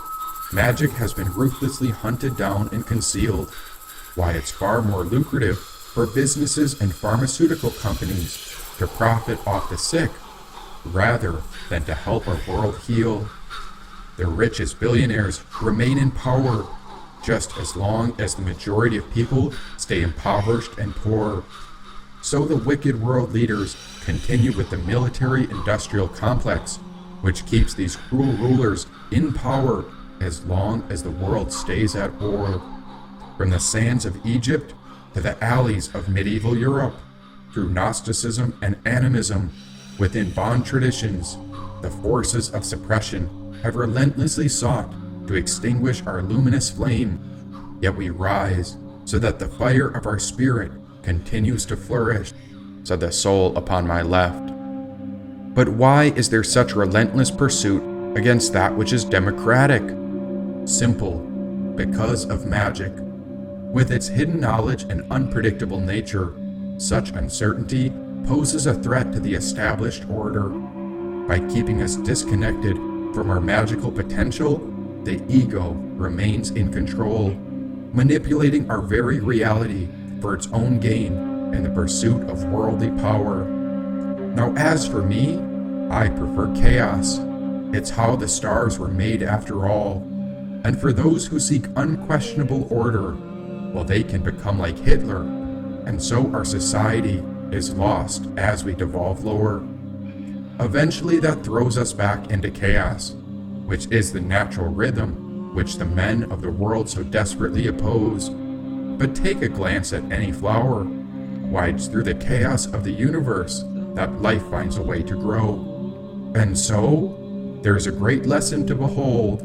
magic has been ruthlessly hunted down and concealed? Why, it's far more lucrative for businesses and pharmaceutical companies to profit off the sick rather than to help our world heal. The richest billionaires remain in power just as long as the majority of people stay impoverished and poor. So the wicked world leaders continue with the military-industrial complex, which keeps these cruel rulers in power as long as the world stays at war. From the sands of Egypt to the alleys of medieval Europe, through Gnosticism and animism, within bond traditions, the forces of suppression have relentlessly sought to extinguish our luminous flame, yet we rise so that the fire of our spirit continues to flourish, said the soul upon my left. But why is there such relentless pursuit against that which is democratic? Simple, because of magic. With its hidden knowledge and unpredictable nature, such uncertainty poses a threat to the established order. By keeping us disconnected from our magical potential, the ego remains in control, manipulating our very reality for its own gain in the pursuit of worldly power. Now, as for me, I prefer chaos. It's how the stars were made after all. And for those who seek unquestionable order, well, they can become like Hitler, and so our society is lost as we devolve lower. Eventually that throws us back into chaos, which is the natural rhythm which the men of the world so desperately oppose. But take a glance at any flower. Why, it's through the chaos of the universe that life finds a way to grow. And so, there's a great lesson to behold.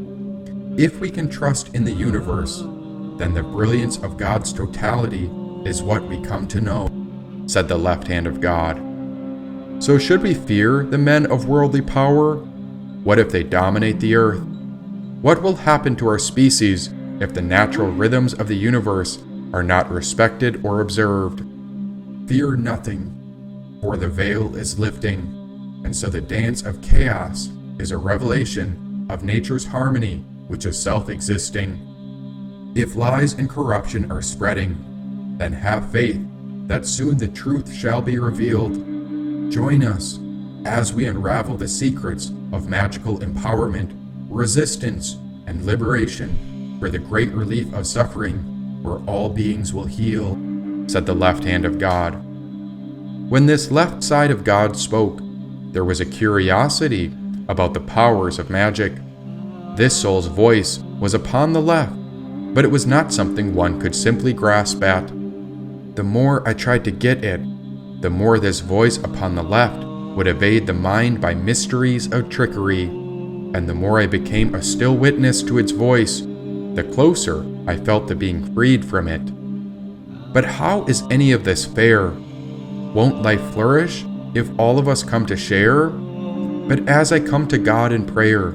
If we can trust in the universe, then the brilliance of God's totality is what we come to know, said the left hand of God. So should we fear the men of worldly power? What if they dominate the earth? What will happen to our species if the natural rhythms of the universe are not respected or observed? Fear nothing, for the veil is lifting, and so the dance of chaos is a revelation of nature's harmony, which is self-existing. If lies and corruption are spreading, then have faith that soon the truth shall be revealed. Join us as we unravel the secrets of magical empowerment, resistance, and liberation for the great relief of suffering, where all beings will heal, said the left hand of God. When this left side of God spoke, there was a curiosity about the powers of magic. This soul's voice was upon the left, but it was not something one could simply grasp at. The more I tried to get it, the more this voice upon the left would evade the mind by mysteries of trickery, and the more I became a still witness to its voice, the closer I felt to being freed from it. But how is any of this fair? Won't life flourish if all of us come to share? But as I come to God in prayer,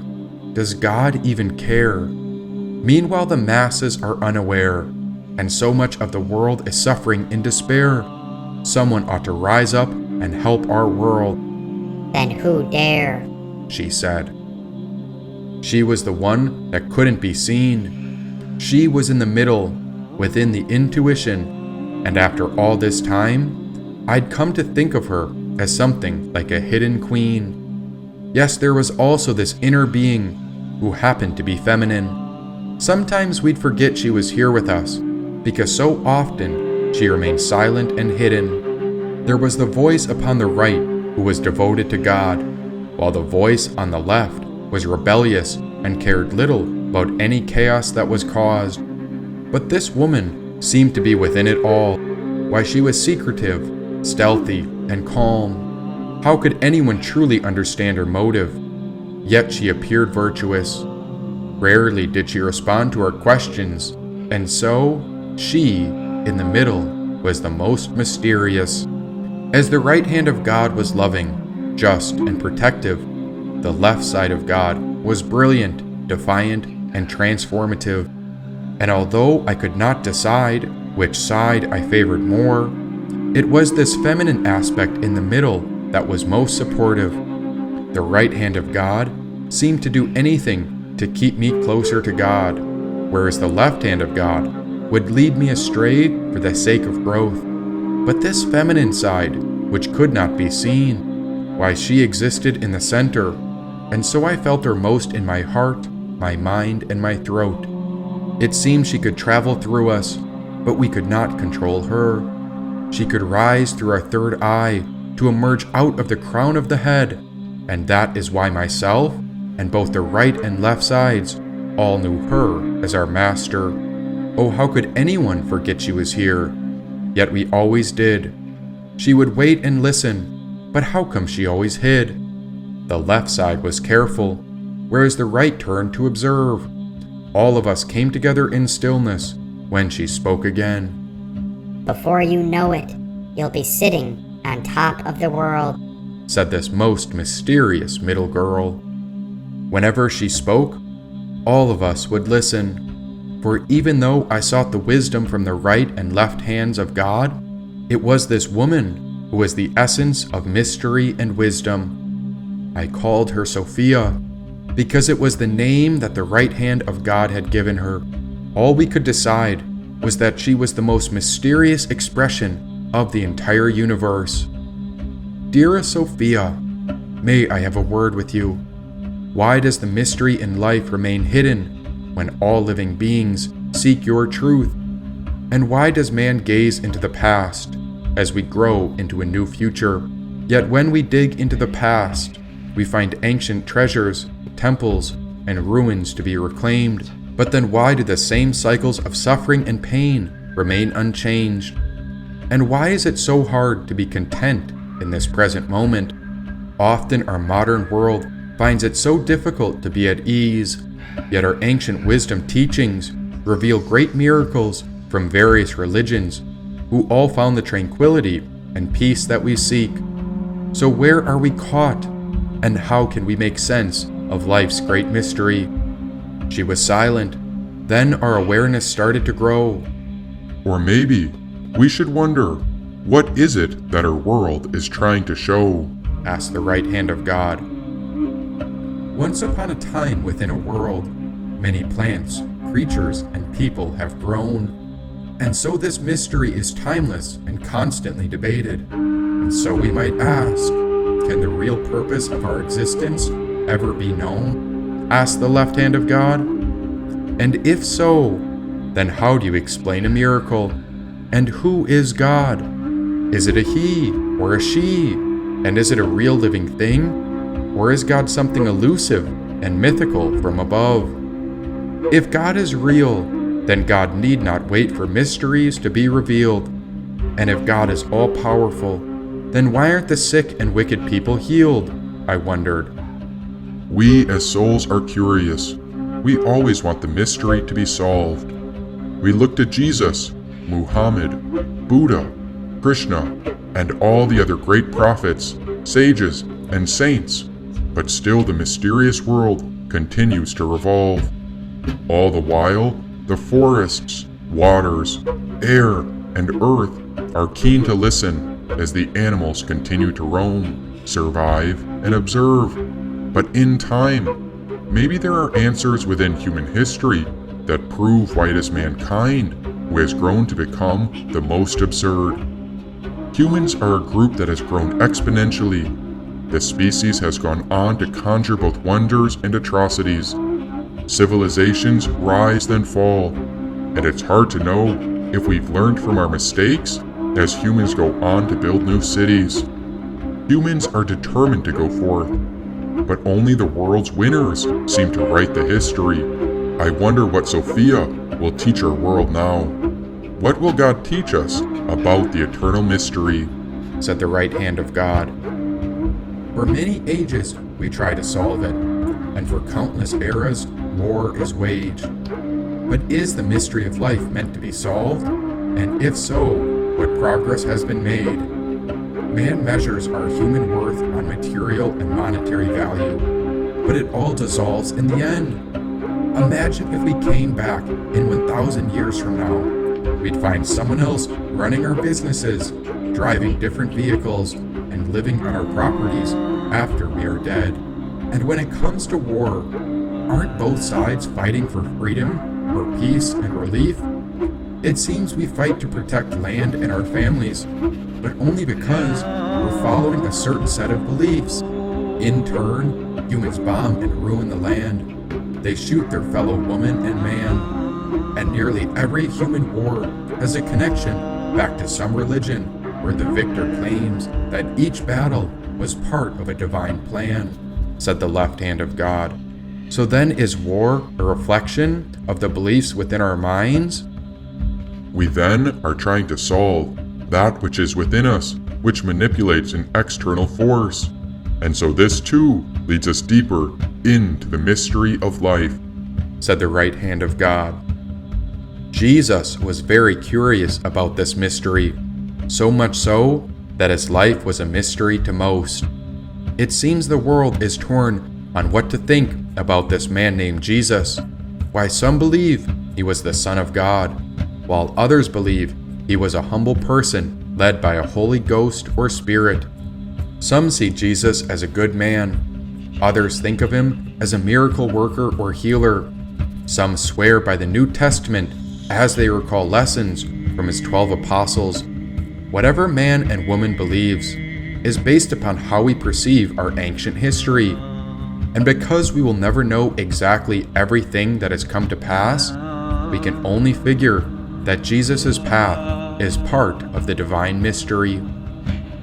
does God even care? Meanwhile, the masses are unaware, and so much of the world is suffering in despair. Someone ought to rise up and help our world. Then who dare? She said. She was the one that couldn't be seen. She was in the middle, within the intuition, and after all this time, I'd come to think of her as something like a hidden queen. Yes, there was also this inner being who happened to be feminine. Sometimes we'd forget she was here with us, because so often she remained silent and hidden. There was the voice upon the right who was devoted to God, while the voice on the left was rebellious and cared little about any chaos that was caused. But this woman seemed to be within it all. Why, she was secretive, stealthy, and calm. How could anyone truly understand her motive? Yet she appeared virtuous. Rarely did she respond to our questions, and so she, in the middle, was the most mysterious. As the right hand of God was loving, just, and protective, the left side of God was brilliant, defiant, and transformative. And although I could not decide which side I favored more, it was this feminine aspect in the middle that was most supportive. The right hand of God seemed to do anything to keep me closer to God, whereas the left hand of God would lead me astray for the sake of growth. But this feminine side, which could not be seen, why, she existed in the center, and so I felt her most in my heart, my mind, and my throat. It seemed she could travel through us, but we could not control her. She could rise through our third eye to emerge out of the crown of the head, and that is why myself and both the right and left sides all knew her as our master. Oh, how could anyone forget she was here? Yet we always did. She would wait and listen, but how come she always hid? The left side was careful, whereas the right turned to observe. All of us came together in stillness when she spoke again. Before you know it, you'll be sitting on top of the world, said this most mysterious middle girl. Whenever she spoke, all of us would listen, for even though I sought the wisdom from the right and left hands of God, it was this woman who was the essence of mystery and wisdom. I called her Sophia, because it was the name that the right hand of God had given her. All we could decide was that she was the most mysterious expression of the entire universe. Dearest Sophia, may I have a word with you? Why does the mystery in life remain hidden when all living beings seek your truth? And why does man gaze into the past as we grow into a new future? Yet when we dig into the past, we find ancient treasures, temples, and ruins to be reclaimed. But then why do the same cycles of suffering and pain remain unchanged? And why is it so hard to be content in this present moment? Often our modern world finds it so difficult to be at ease, yet our ancient wisdom teachings reveal great miracles from various religions, who all found the tranquility and peace that we seek. So where are we caught, and how can we make sense of life's great mystery? She was silent. Then our awareness started to grow. Or maybe we should wonder, what is it that our world is trying to show? Asked the right hand of God. Once upon a time within a world, many plants, creatures, and people have grown. And so this mystery is timeless and constantly debated. And so we might ask, can the real purpose of our existence ever be known? Asked the left hand of God. And if so, then how do you explain a miracle? And who is God? Is it a he or a she? And is it a real living thing? Or is God something elusive and mythical from above? If God is real, then God need not wait for mysteries to be revealed. And if God is all-powerful, then why aren't the sick and wicked people healed? I wondered. We as souls are curious. We always want the mystery to be solved. We looked at Jesus, Muhammad, Buddha, Krishna, and all the other great prophets, sages, and saints, but still the mysterious world continues to revolve. All the while, the forests, waters, air, and earth are keen to listen as the animals continue to roam, survive, and observe. But in time, maybe there are answers within human history that prove why it is mankind who has grown to become the most absurd. Humans are a group that has grown exponentially. The species has gone on to conjure both wonders and atrocities. Civilizations rise then fall, and it's hard to know if we've learned from our mistakes as humans go on to build new cities. Humans are determined to go forth. but only the world's winners seem to write the history. I wonder what Sophia will teach our world now. What will God teach us about the eternal mystery? Said the right hand of God. For many ages we try to solve it, and for countless eras war is waged. But is the mystery of life meant to be solved? And if so, what progress has been made? Man measures our human worth on material and monetary value, but it all dissolves in the end. Imagine if we came back in 1,000 years from now. We'd find someone else running our businesses, driving different vehicles, and living on our properties after we are dead. And when it comes to war, aren't both sides fighting for freedom, for peace and relief? It seems we fight to protect land and our families, but only because we're following a certain set of beliefs. In turn, humans bomb and ruin the land. They shoot their fellow woman and man. And nearly every human war has a connection back to some religion where the victor claims that each battle was part of a divine plan, said the left hand of God. So then is war a reflection of the beliefs within our minds? We then are trying to solve that which is within us, which manipulates an external force. And so this too leads us deeper into the mystery of life, said the right hand of God. Jesus was very curious about this mystery, so much so that his life was a mystery to most. It seems the world is torn on what to think about this man named Jesus. Why some believe he was the Son of God, while others believe he was a humble person led by a Holy Ghost or Spirit. Some see Jesus as a good man. Others think of him as a miracle worker or healer. Some swear by the New Testament as they recall lessons from his 12 apostles. Whatever man and woman believes is based upon how we perceive our ancient history. And because we will never know exactly everything that has come to pass, we can only figure that Jesus' path is part of the divine mystery.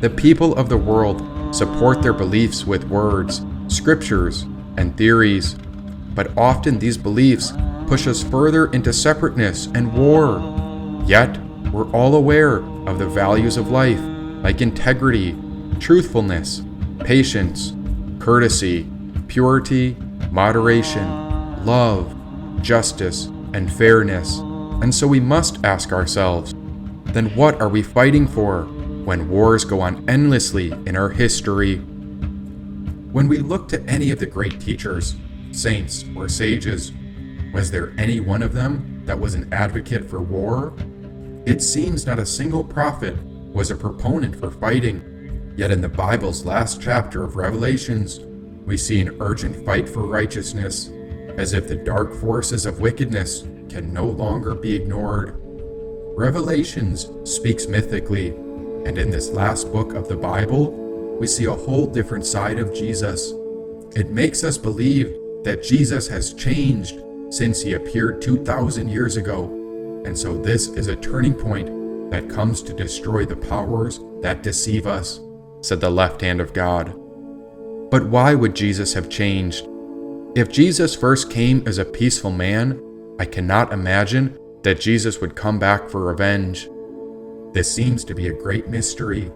The people of the world support their beliefs with words, scriptures, and theories, but often these beliefs push us further into separateness and war. Yet, we're all aware of the values of life, like integrity, truthfulness, patience, courtesy, purity, moderation, love, justice, and fairness. And so we must ask ourselves, then what are we fighting for when wars go on endlessly in our history? When we look to any of the great teachers, saints, or sages, was there any one of them that was an advocate for war? It seems not a single prophet was a proponent for fighting. Yet in the Bible's last chapter of Revelations, we see an urgent fight for righteousness, as if the dark forces of wickedness can no longer be ignored. Revelations speaks mythically, and in this last book of the Bible, we see a whole different side of Jesus. It makes us believe that Jesus has changed since he appeared 2,000 years ago, and so this is a turning point that comes to destroy the powers that deceive us, said the left hand of God. But why would Jesus have changed? If Jesus first came as a peaceful man, I cannot imagine that Jesus would come back for revenge. This seems to be a great mystery,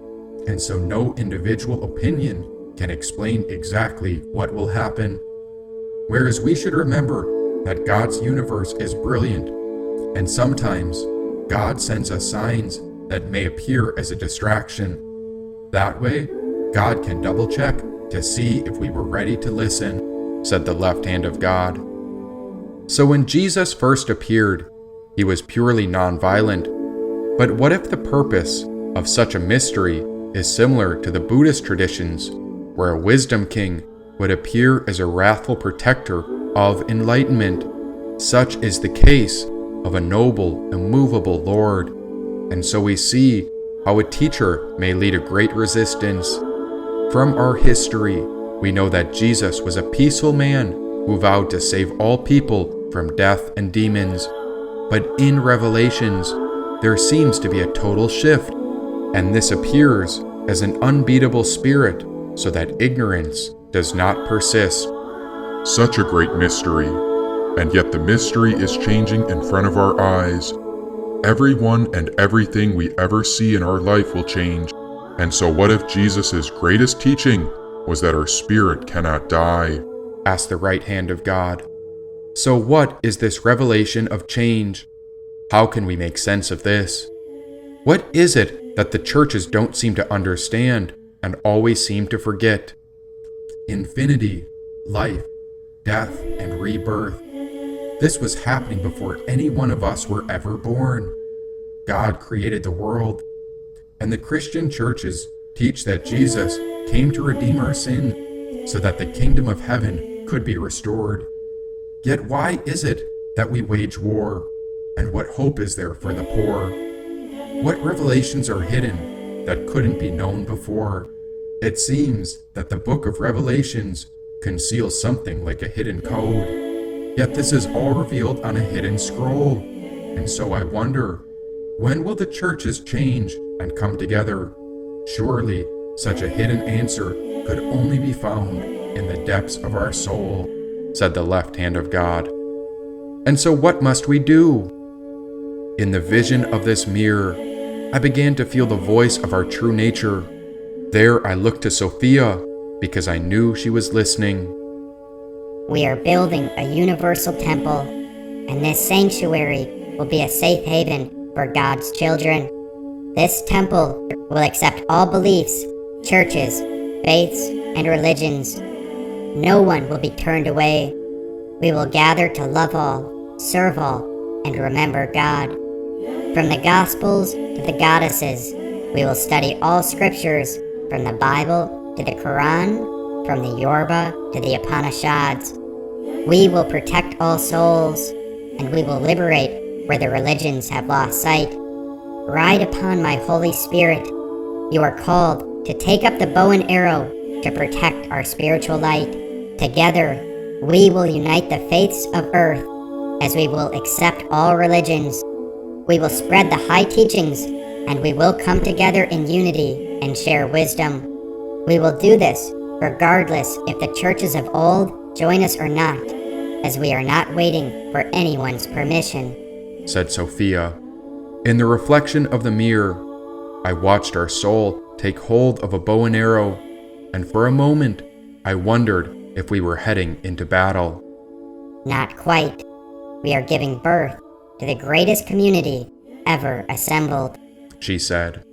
and so no individual opinion can explain exactly what will happen. Whereas we should remember that God's universe is brilliant, and sometimes God sends us signs that may appear as a distraction. That way, God can double-check to see if we were ready to listen, said the left hand of God. So when Jesus first appeared, he was purely non-violent. But what if the purpose of such a mystery is similar to the Buddhist traditions, where a wisdom king would appear as a wrathful protector of enlightenment? Such is the case of a noble, immovable Lord. And so we see how a teacher may lead a great resistance. From our history, we know that Jesus was a peaceful man who vowed to save all people from death and demons. But in Revelations, there seems to be a total shift, and this appears as an unbeatable spirit, so that ignorance does not persist. Such a great mystery, and yet the mystery is changing in front of our eyes. Everyone and everything we ever see in our life will change. And so what if Jesus' greatest teaching was that our spirit cannot die? Asked the right hand of God. So what is this revelation of change? How can we make sense of this? What is it that the churches don't seem to understand and always seem to forget? Infinity, life, death, and rebirth. This was happening before any one of us were ever born. God created the world, and the Christian churches teach that Jesus came to redeem our sin so that the kingdom of heaven could be restored. Yet why is it that we wage war, and what hope is there for the poor? What revelations are hidden that couldn't be known before? It seems that the book of Revelations conceals something like a hidden code, yet this is all revealed on a hidden scroll. And so I wonder, when will the churches change and come together? Surely such a hidden answer could only be found in the depths of our soul, said the left hand of God. And so what must we do? In the vision of this mirror, I began to feel the voice of our true nature. There I looked to Sophia because I knew she was listening. We are building a universal temple, and this sanctuary will be a safe haven for God's children. This temple will accept all beliefs, churches, faiths, and religions. No one will be turned away. We will gather to love all, serve all, and remember God. From the Gospels to the Goddesses, we will study all scriptures, from the Bible to the Quran, from the Yoruba to the Upanishads. We will protect all souls, and we will liberate where the religions have lost sight. Ride upon my Holy Spirit. You are called to take up the bow and arrow to protect our spiritual light. Together, we will unite the faiths of earth as we will accept all religions. We will spread the high teachings, and we will come together in unity and share wisdom. We will do this regardless if the churches of old join us or not, as we are not waiting for anyone's permission, said Sophia. In the reflection of the mirror, I watched our soul take hold of a bow and arrow, and for a moment, I wondered if we were heading into battle. Not quite. We are giving birth to the greatest community ever assembled, she said.